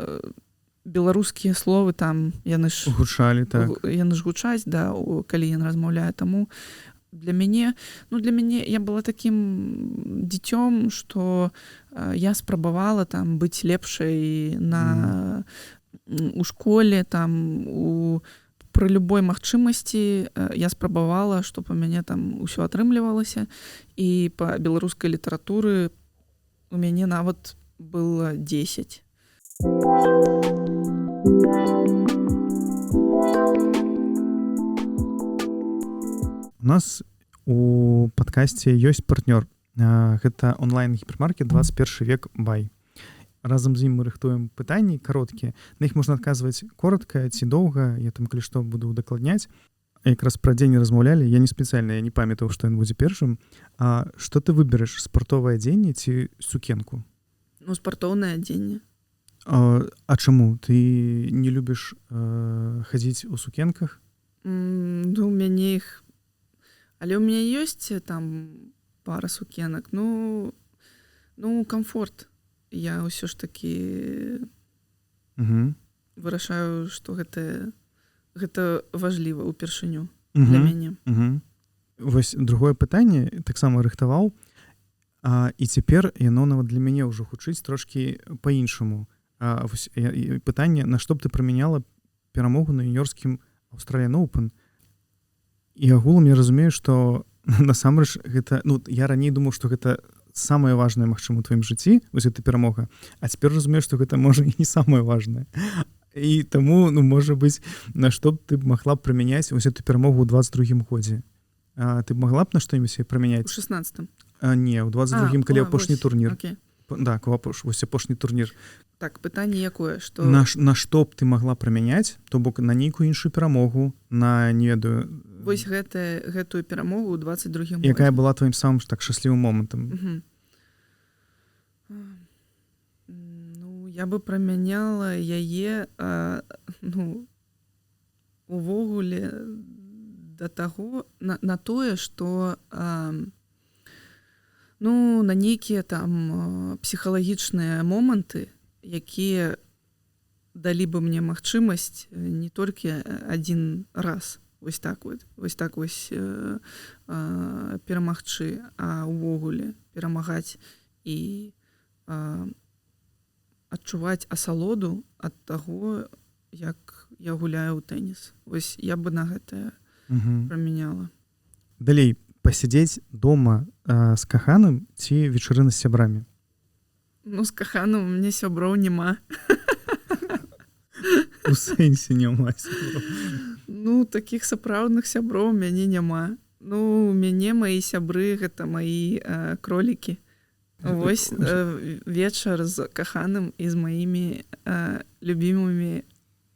беларускія словы там яны ж гучалі, так. Яны ж гучаць, да, калі яна размаўляе, таму для мяне я была такім дзіцём, што я спрабавала там быць лепшай у школе, там пры любой магчымасці я спрабавала, што па мяне там усё атрымлівалася, і па беларускай літаратуры у мяне нават было 10. У нас у падкасці ёсць партнёр. Гэта онлайн-гіпермаркет 21 век Бай. Разам з ім мы рыхтуем пытанні кароткія. На іх можна адказваць коротка ці доўга. Я там калі што буду удакладняць. Якраз пра дзень размаўлялі. Я не спецыяльна, я не памятаў, што ён будзе першым. А што ты выберэш, спартовае адзенне ці сукенку? Ну, спартоўнае адзенне. А чаму? Ты не любіш хадзіць у сукенках? Ну, у мяне іх... Але ў мяне ёсць там пара сукенак. Ну, камфорт. Я ўсё ж такі вырашаю, што гэта важліва ўпершыню для мяне. Вось другое пытанне таксама рыхтаваў. І цяпер яно нават для мяне ўжо гучыць трошкі па-іншаму. Пытанне, на што б ты прамяняла перамогу на юніёрскім Australian Open? І агулам я разумею, што насамрэч гэта, ну, я раней думаў, што гэта самае важнае, магчыма, у тваім жыцці, вось гэта перамога, а цяпер разумею, што гэта можа і не самае важнае. І таму, ну, можа быць, на што б ты магла б прымяняць вось эту перамогу ў 22-м годзе? Ты б магла б на што-небудзь прымяняць? У 16-м. Не, ў 22-м, калі апошні турнір. Окей. Так, вось апошні турнір. Так, пытанне якое, што... На што б ты магла прымяняць, то бок на нейкую іншую перамогу, на, не ведаю... Вось гэтую перамогу ў 22-м годзе. Якая была тваім самым так шчаслівым момантам? Ну, я бы прамяняла яе, ну, увогуле да таго, на тое, што ну, на нейкія там псіхалагічныя моманты, якія далі бы мне магчымасць не толькі адзін раз вось так перамагчы, а ўвогуле перамагаць і адчуваць асалоду ад таго, як я гуляю ў тэніс. Вось я бы на гэтае прамяняла. Далей, пасядзець дома з каханым ці вечарына з сябрамі? Ну, з каханым мне сяброў няма. У сэнсе няма сяброў. Ну, такіх сапраўдных сяброў мяне няма. Ну, мяне маі сябры, гэта маі кролікі. Вось вечар з каханым і з маімі любімымі,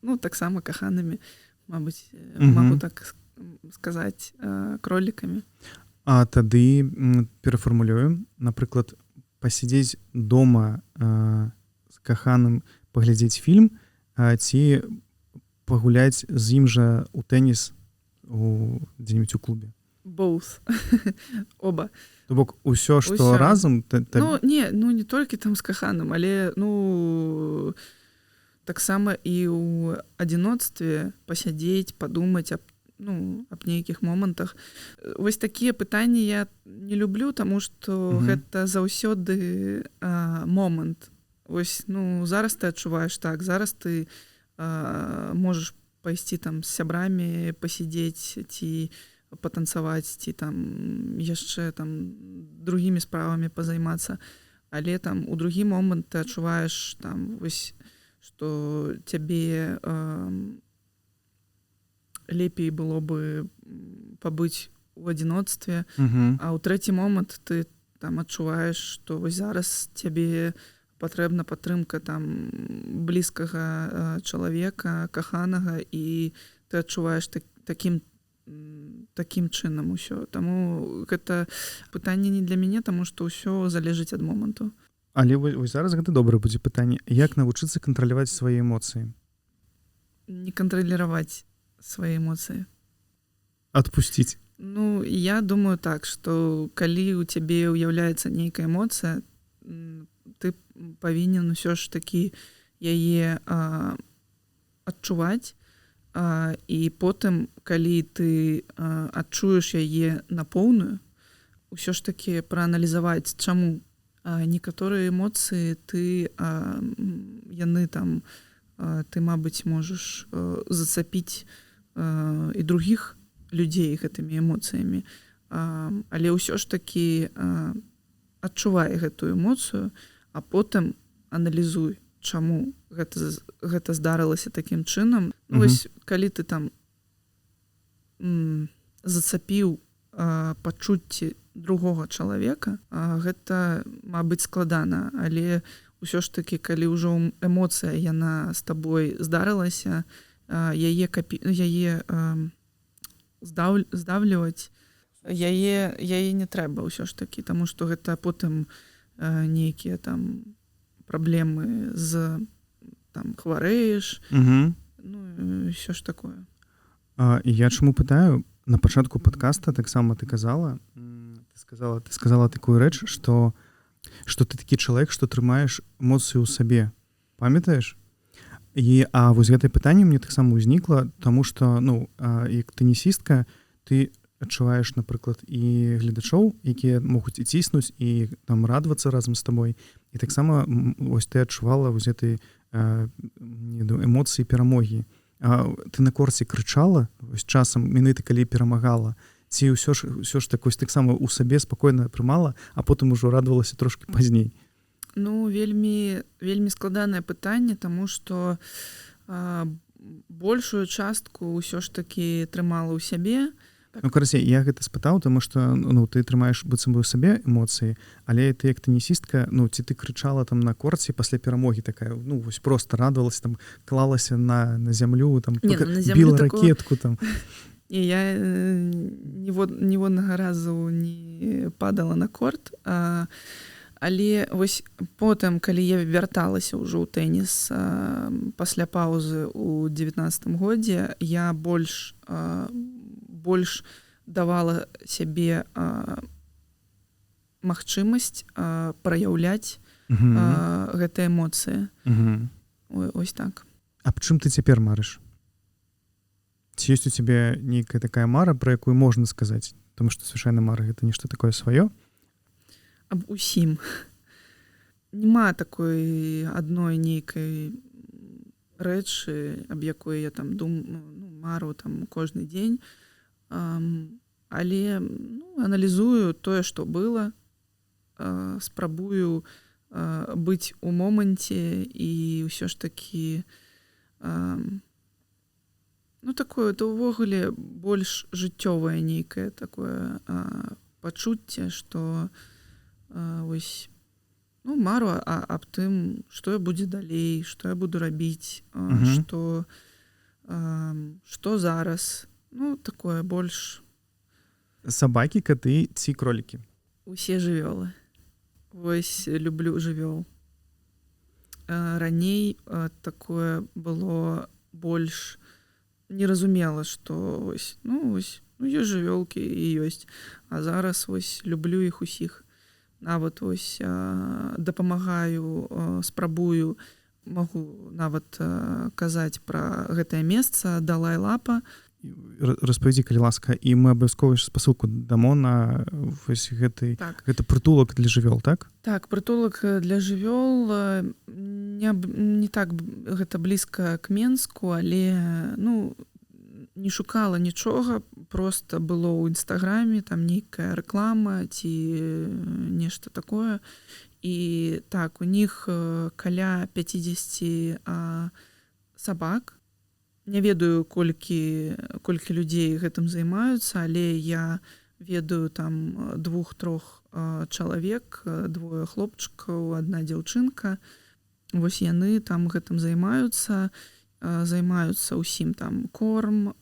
ну, таксама каханымі, мабыць, магу так сказаць, кролікамі. А тады перафармулюем, напрыклад, пасядзець дома з каханым, паглядзець фільм, ці пагуляць з ім жа ў тэніс дзе-нибудь у клубе? Both. Оба. То бок усё, што разам... Ну, не толькі там з каханым, але, ну, таксама і ў адзіноцтве пасядзець, падумаць аб нейкіх момантах. Вось такія пытанні я не люблю, таму што гэта заўсёды момант. Вось, ну, зараз ты адчуваеш так, зараз ты можаш пайсці там з сябрамі, пасядзець ці патанцаваць, ці там яшчэ там другімі справамі пазаймацца. Але там у другі момант ты адчуваеш там, вось, што цябе лепей было бы пабыць у адзіноцтве, а ў трэці момант ты там адчуваеш, што вось зараз цябе патрэбна падтрымка там блізкага чалавека, каханага, і ты адчуваеш такім чынам усё. Таму гэта пытанне не для мяне, таму што ўсё залежыць ад моманту. Але вось зараз гэта добрае будзе пытанне. Як навучыцца кантраляваць свае эмоцыі? Не кантраляваць свае эмоцыі. Адпусціць. Ну, я думаю так, што калі ў цябе ўяўляецца нейкая эмоцыя, ты павінен усё ж такі яе адчуваць, і потым, калі ты адчуеш яе на поўную, усё ж такі прааналізаваць, чаму некаторыя эмоцыі яны там, ты, мабыць, можаш зацапіць і другіх людзей гэтымі эмоцыямі, але ўсё ж такі адчувай гэтую эмоцыю, а потым аналізуй, чаму гэта здарылася такім чынам. Ну, вось, калі ты там зацапіў пачуцці другога чалавека, гэта, мабыць, складана, але ўсё ж такі, калі ўжо эмоцыя яна з табой здарылася, яе здаўліваць, яе не трэба ўсё ж такі, таму што гэта потым нейкія там праблемы з там хварэеш, ну, ўсё ж такое. Я чаму пытаю, на пачатку падкаста таксама ты казала, ты сказала такую рэч, што ты такі чалавек, што трымаеш эмоцыю ў сабе. Памятаеш? А вось гэтае пытанне мне таксама ўзнікла, таму што, ну, як тэнісістка, ты адчуваеш, напрыклад, і гледачоў, якія могуць і ціснуць, і там радавацца разам з табой. І таксама вось ты адчувала вось гэтай эмоцыі перамогі. Ты на корце крычала, вось часам, менавіта калі перамагала, ці ўсё ж таксама ў сабе спакойна прымала, а потым ужо радавалася трошкі пазней? Ну, вельмі складанае пытанне, таму што большую частку ўсё ж такі трымала ў сябе. Ну, карацей, я гэта спытаў, таму што ты трымаеш быццам бы ў сабе эмоцыі, але ты як тэнісістка, ці ты крычала там на корце пасля перамогі такая, вось просто радавалася, там клалася на зямлю, там біла ракетку там. І я ніводнага разу не падала на корт, але вось потым, калі я вярталася ўжо ў тэніс пасля паўзы ў 19 годзе, я больш давала сябе магчымасць праяўляць гэтыя эмоцыі. Ось так. А аб чым ты цяпер марыш? Ці ёсць у цябе нейкая такая мара, пра якую можна сказаць? Таму што звычайна мара гэта нешта такое сваё? Аб усім. Нема такой адной нейкай рэчы, аб якой я там мару там кожны дзень. Але аналізую тое, што было, спрабую быць у моманце і ўсё ж такі такое, то ўвогуле больш жыццёвае нейкае такое пачуцце, што вось мару аб тым, што я будзе далей, што я буду рабіць, што зараз. Такое больш. Сабакі, каты ці кролікі? Усе жывёлы. Вось люблю жывёл. Раней такое было больш неразумела, што вось ёсць жывёлкі і ёсць. А зараз вось люблю іх усіх. Нават вось дапамагаю, спрабую, магу нават казаць пра гэтае месца Далай-Лапа. Распавядзі, калі ласка, і мы абавязкова спасылку дамо на вось гэты прытулак для жывёл, так? Так, прытулак для жывёл не так гэта блізка к Менску, але не шукала нічога, просто было ў інстаграме, там нейкая рэклама ці нешта такое. І так, у них каля 50 сабак. Не ведаю, колькі людзей гэтым займаюцца, але я ведаю там 2-3 чалавек, 2 хлопчыкаў, 1 дзяўчынка. Вось яны там гэтым займаюцца ўсім там корм,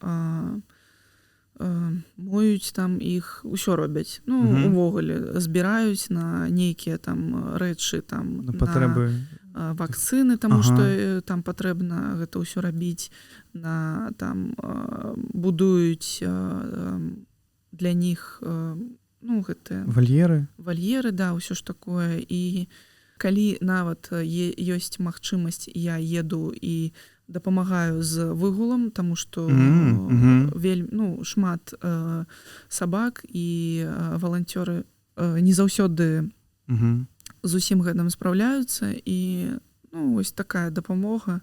моюць там іх, усё робяць. Увогуле збіраюць на нейкія там рэчы, там на патрэбы вакцыны, таму што там патрэбна гэта ўсё рабіць, там будуюць для них гэтыя вальеры, да, ўсё ж такое. І калі нават ёсць магчымасць, я еду і дапамагаю з выгулам, таму што шмат сабак і валанцёры не заўсёды з усім гэтым спраўляюцца, і ось такая дапамога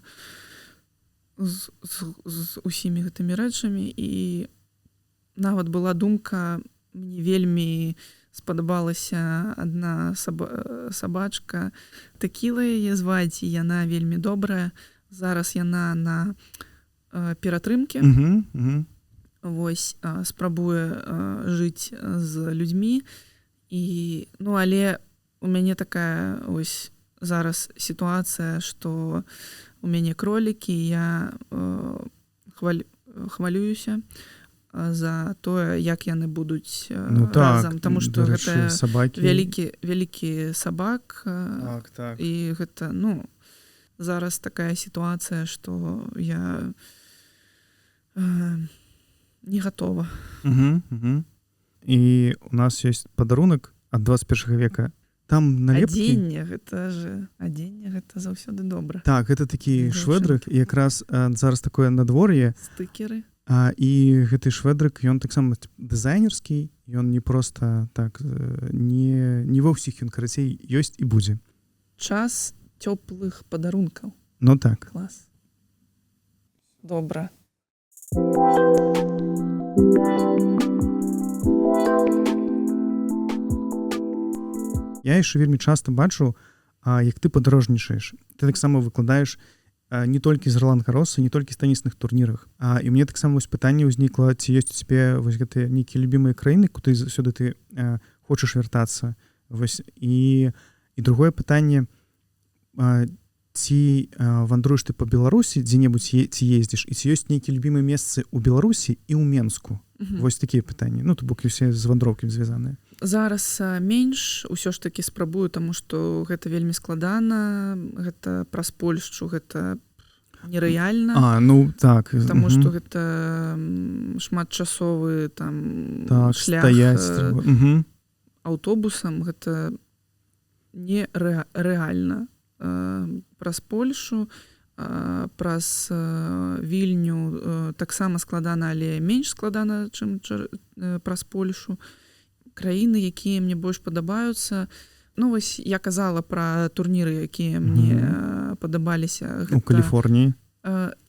з усімі гэтымі рэчамі. І нават была думка, мне вельмі спадабалася адна сабачка, Тэкіла яе зваць, і яна вельмі добрая. Зараз яна на ператрымке. Вось спрабуе жыць з людзьмі. Але у мяне такая ось зараз сітуацыя, што у мяне кролікі, я хвалююся за тое, як яны будуць разам, таму што гэта вялікі сабак. І гэта, зараз такая сітуацыя, што я не гатова. І у нас ёсць падарунак ад 21 века. Там налепкі. Адзенне гэта заўсёды добра. Так, гэта такі швэдрык, і якраз зараз такое надвор'е. Стыкеры. І гэты швэдрык, ён таксама дызайнерскі, ён не проста так, не ва ўсіх ён, карацей, ёсць і будзе. Час цёплых падарункаў. Так. Клас. Добра. я яшчэ вельмі часта бачу, як ты падарожнічаеш. Ты таксама выкладаеш не толькі з Ролан-Гароса, не толькі з тэнісных турнірах. І мне таксама вось пытанне ўзнікла, ці ёсць у цябе вось гэтыя нейкія любімыя краіны, куды заўсёды ты хочаш вяртацца. Вось. І другое пытанне, ці вандруеш ты па Беларусі, дзе-небудзь ці ездзіш, і ці ёсць нейкія любімыя месцы ў Беларусі і ў Менску? Вось такія пытанні. Ну, то бок усе з вандроўкамі звязаныя. Зараз менш усё ж такі спрабую, таму што гэта вельмі складана, гэта праз Польшчу, гэта нерэальна. Ну так. Таму што гэта шматчасовы там шлях аўтобусам, гэта нерэальна. Праз Польшу, праз Вільню таксама складана, але менш складана, чым праз Польшу. Краіны, якія мне больш падабаюцца, ну вось я казала пра турніры, якія мне падабаліся. У Каліфорніі.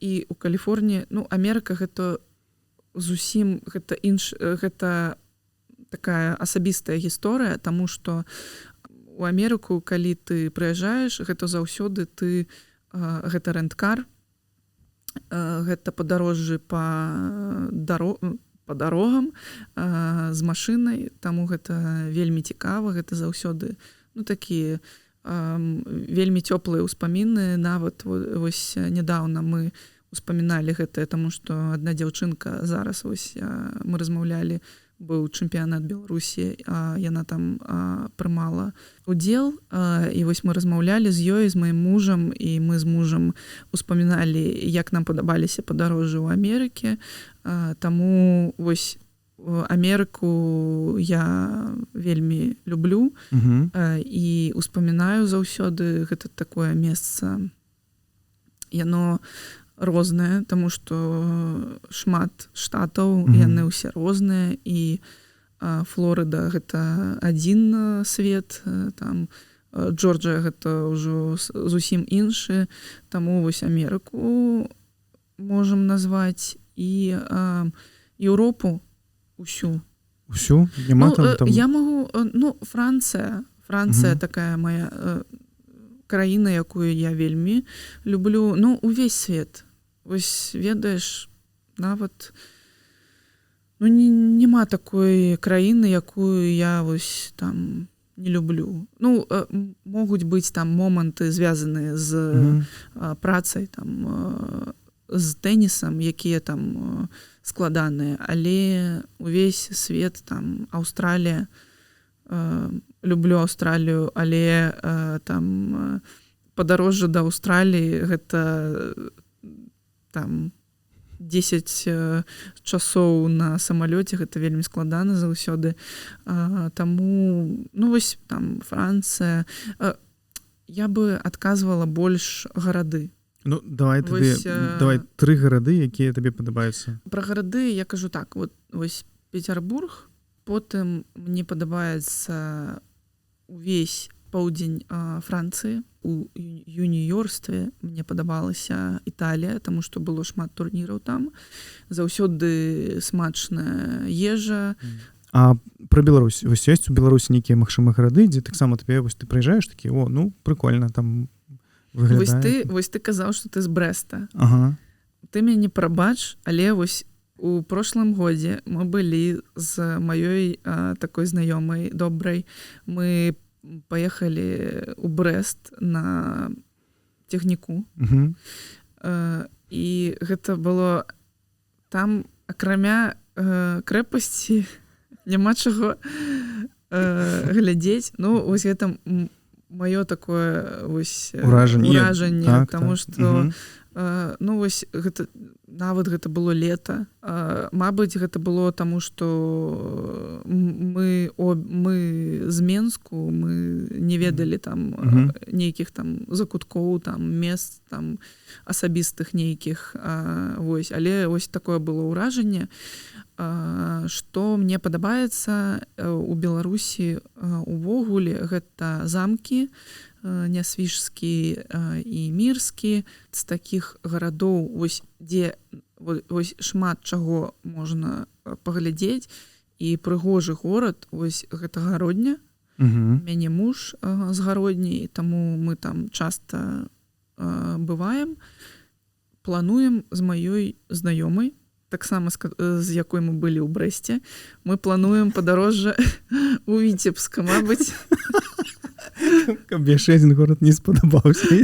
І у Каліфорніі, ну Амерыка гэта зусім гэта такая асабістая гісторыя, таму што у Амерыку, калі ты прыязджаеш, гэта заўсёды ты гэта рэнт-кар, гэта падарожжы па дарогам з машынай, таму гэта вельмі цікава, гэта заўсёды такія вельмі цёплыя ўспаміны. Нават вось нядаўна мы успаміналі гэтае, таму што адна дзяўчынка зараз вось мы размаўлялі, быў чэмпіянат Беларусі, яна там прымала удзел, і вось мы размаўлялі з ёй, з маім мужам, і мы з мужам успаміналі, як нам падабаліся падарожжы ў Амерыке. Таму вось Амерыку я вельмі люблю і успамінаю заўсёды. Гэта такое месца, яно рознае, таму што шмат штатаў, яны ўсе розныя, і Флорыда гэта адзін свет, там Джорджыя гэта ўжо зусім іншы, таму вось Амерыку можам назваць, і Еўропу усю. Усю? Няма там? Я магу, Францыя такая моя краіна, якую я вельмі люблю, увесь свет. Вось ведаеш, нават няма такой краіны, якую я вось там не люблю. Могуць быць там моманты звязаныя з працай, там з тэнісам, якія там складаныя, але увесь свет, там Аўстралія, люблю Аўстралію, але там падарожжа да Аўстраліі гэта там 10 часоў на самалёце, гэта вельмі складана заўсёды. Таму, вось там Францыя. Я бы адказвала больш гарады. Давай 3 гарады, якія табе падабаюцца. Пра гарады я кажу так, вось Петербург, потым мне падабаецца увесь поўдзень Францыі. У юніёрстве мне падабалася Італія, таму што было шмат турніраў там. Заўсёды смачная ежа. А пра Беларусь. Вось ёсць у Беларусі нейкія магчымыя гарады, дзе таксама табе вось ты прыязджаеш такі, прыкольна там выглядае. Вось ты казаў, што ты з Брэста. Ты мяне прабач, але вось у прошлым годзе мы былі з маёй такой знаёмай добрай. Мы паехалі ў Брэст на тэхніку. І гэта было там, акрамя крэпасці, няма чаго глядзець. Вось гэта маё такое ўражанне, таму што вось гэта нават гэта было лета. Мабыць, гэта было таму, што мы з Менску, мы не ведалі там нейкіх там закуткоў, там мест там асабістых нейкіх. Але вось такое было ўражанне. Што мне падабаецца у Беларусі увогуле, гэта замкі, Нясвіжскі і Мірскі, з такіх гарадоў, дзе шмат чаго можна паглядзець, і прыгожы горад, гэта Гародня. Мяне муж з гародні, таму мы там часта бываем. Плануем з маёй знаёмай, таксама з якой мы былі ў Брэсце. Мы плануем падарожжа у Віцебска, мабыць. Каб яшчэ адзін горад не спадабаўся.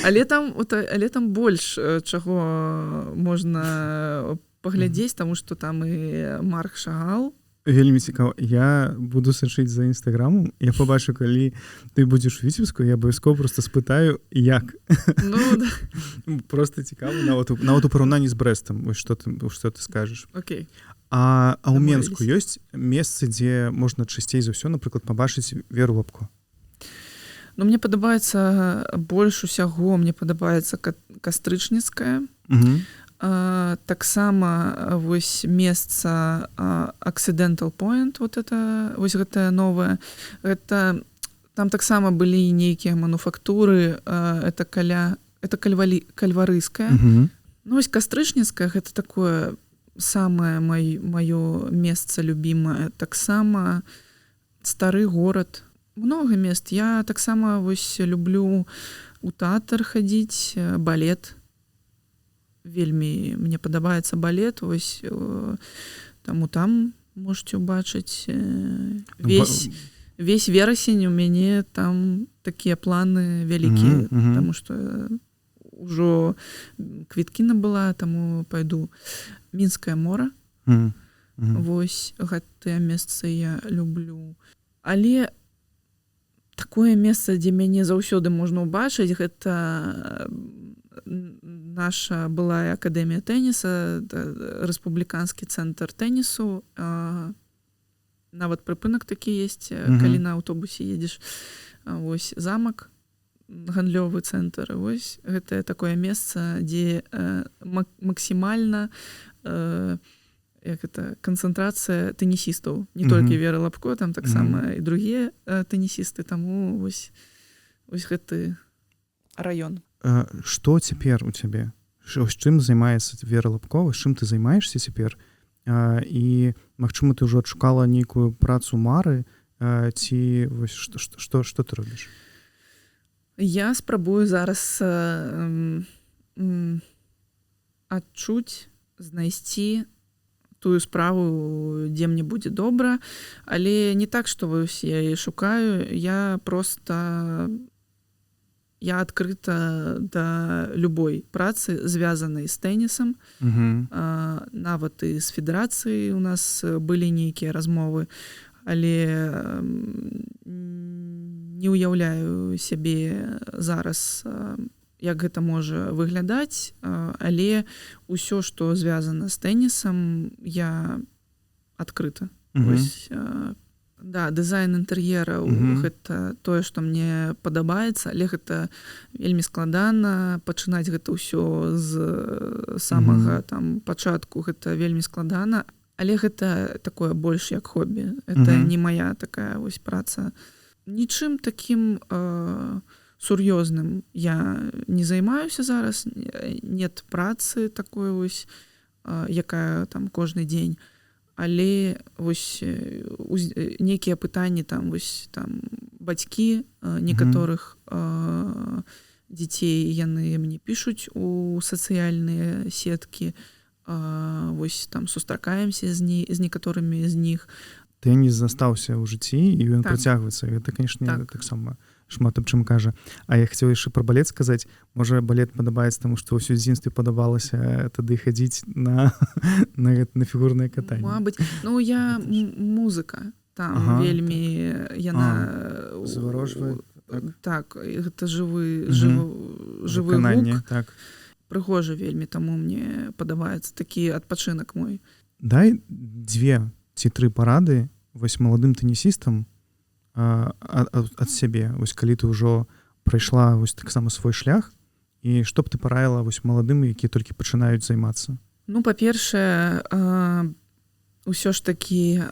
Але там больш чаго можна паглядзець, таму што там і Марк Шагал. Вельмі цікава. Я буду сачыць за інстаграмам. Я пабачу, калі ты будзеш у Віцебску, я абавязкова просто спытаю, як. Ну, да. Просто цікава. Нават у параўнанні з Брэстам. Што ты скажаш? Окей. А ў Менску ёсць месцы, дзе можна часцей за ўсё, напрыклад, пабачыць Веру Лапко? Ну, мне падабаецца больш усяго. Мне падабаецца Кастрычніцкая. Таксама вось месца Accidental Point, вось гэтае новае. Там таксама былі нейкія мануфактуры, это Кальварыйская. Ну, вось Кастрычніцкая, гэта такое самае маё месца любімае. Таксама стары горад. Много мест. Я таксама вось люблю у тэатр хадзіць, балет. Вельмі мне падабаецца балет, вось там можете ўбачыць весь верасень у мяне там такія планы вялікія, таму што ўжо квіткі набыла, таму пайду. Мінскае мора. Вось гэтыя месцы я люблю. Але такое месца, дзе мяне заўсёды можна ўбачыць, гэта наша былая акадэмія тэніса, рэспубліканскі цэнтр тэнісу. Нават прыпынак такі ёсць, калі на аўтобусе едзеш. Вось замак, гандлёвы цэнтр. Вось гэта такое месца, дзе максімальна канцэнтрацыя тэнісістаў. Не толькі Вера Лапко, там таксама і другія тэнісісты. Таму вось гэты раён. Што цяпер у цябе? Чым займаецца Вера Лапко? Чым ты займаешся цяпер? І, магчыма, ты ўжо адшукала нейкую працу мары? Ці што ты робіш? Я спрабую зараз адчуць, знайсці тую справу, дзе мне будзе добра, але не так, што вось я яе шукаю, я адкрыта да любой працы, звязанай з тэнісам. Нават і з федэрацыяй у нас былі нейкія размовы, але не ўяўляю сябе зараз, як гэта можа выглядаць, але ўсё, што звязана з тэнісам, я адкрыта. Да, дызайн інтэр'ераў гэта тое, што мне падабаецца, але гэта вельмі складана пачынаць гэта ўсё з самага там пачатку, гэта вельмі складана, але гэта такое больш як хобі. Это не моя такая вось праца. Нічым такім сур'ёзным я не займаюся зараз, нет працы такой вось, якая там кожны дзень. Але вось нейкія пытанні там вось там бацькі некаторых дзяцей, яны мне пішуць у сацыяльныя сеткі, вось там сустракаемся з некаторымі з них. Тэніс застаўся ў жыцці і ён працягваецца. Гэта, канешне, таксама шмат аб чым кажа. А я хацеў яшчэ пра балет сказаць. Можа, балет падабаецца, таму што ўсё дзінстве падабалася тады хадзіць на фігурнае катанне. Мабыць. Ну, я музыка. Там вельмі яна... Заварожвае. Так, гэта жывы гук. Прыгожа вельмі, таму мне падабаецца такі адпачынак мой. Дай 2 ці 3 парады вось маладым тэнісістам ад сябе, вось калі ты ўжо прайшла вось таксама свой шлях, і што б ты параіла вось маладым, якія толькі пачынаюць займацца? Ну, па-першае, ўсё ж такі,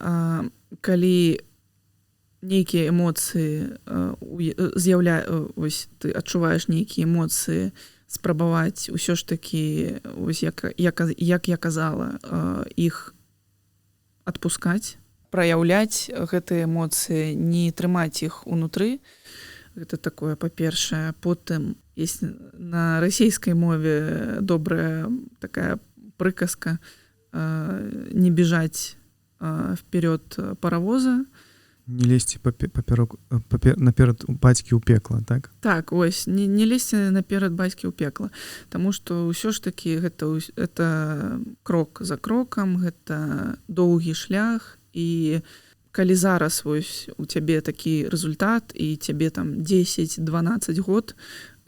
калі нейкія эмоцыі вось ты адчуваеш нейкія эмоцыі, спрабаваць усё ж такі, вось як я казала, іх адпускаць, праяўляць гэтыя эмоцыі, не трымаць іх унутры. Гэта такое, па-першае. Потым, есть на расійскай мове добрая такая прыказка не бежать вперед паровоза. Не лезьте наперад бацькі ў пекла, так? Так, ось, не лезьце наперад бацькі ў пекла, таму што ўсё ж такі гэта крок за крокам, гэта доўгі шлях, і калі зараз вось у цябе такі результат і цябе там 10-12 год,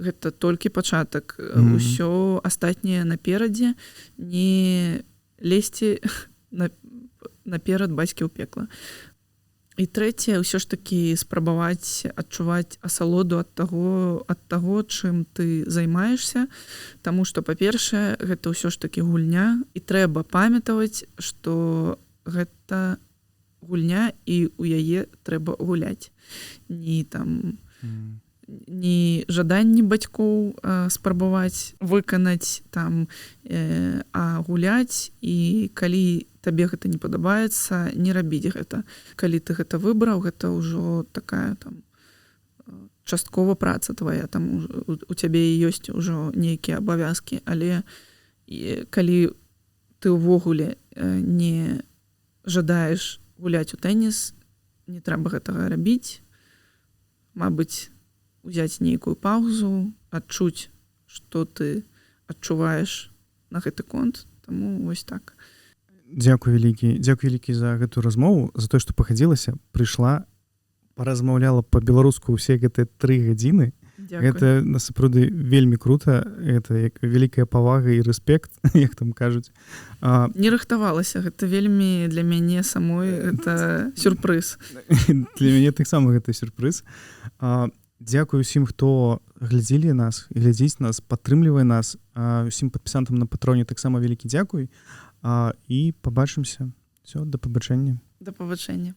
гэта толькі пачатак. Усё астатняе наперадзе, не лезьце наперад бацькі ў пекла. І трэцяе, ўсё ж такі спрабаваць адчуваць асалоду ад таго, чым ты займаешся, таму што, па-першае, гэта ўсё ж такі гульня, і трэба памятаваць, што гэта гульня, і ў яе трэба гуляць. Не жаданні бацькоў спрабаваць выканаць там, а гуляць, і калі табе гэта не падабаецца, не рабіць гэта. Калі ты гэта выбраў, гэта ўжо такая там часткова праца твая, там у цябе ёсць ужо нейкія абавязкі, але калі ты ўвогуле не жадаеш гуляць у тэніс, не трэба гэтага рабіць. Мабыць, узяць нейкую паузу, адчуць, што ты адчуваеш на гэты конт. Таму вось так. Дзякуй вялікі за гэтую размову, за тое, што пахадзілася, прыйшла, паразмаўляла па-беларуску ўсе гэтыя 3 гадзіны. Дзякуй. Гэта насапраўды вельмі крута, гэта як вялікая павага і рэспект, як там кажуць. Не рыхтавалася, гэта вельмі для мяне самой гэта сюрпрыз. Для мяне таксама гэта сюрпрыз. Дзякуй усім, хто глядзелі нас, глядзіць нас, падтрымлівае нас. Усім падпісантам на Патроне таксама вялікі дзякуй. І пабачымся. Всё, да пабачэння. Да пабачэння.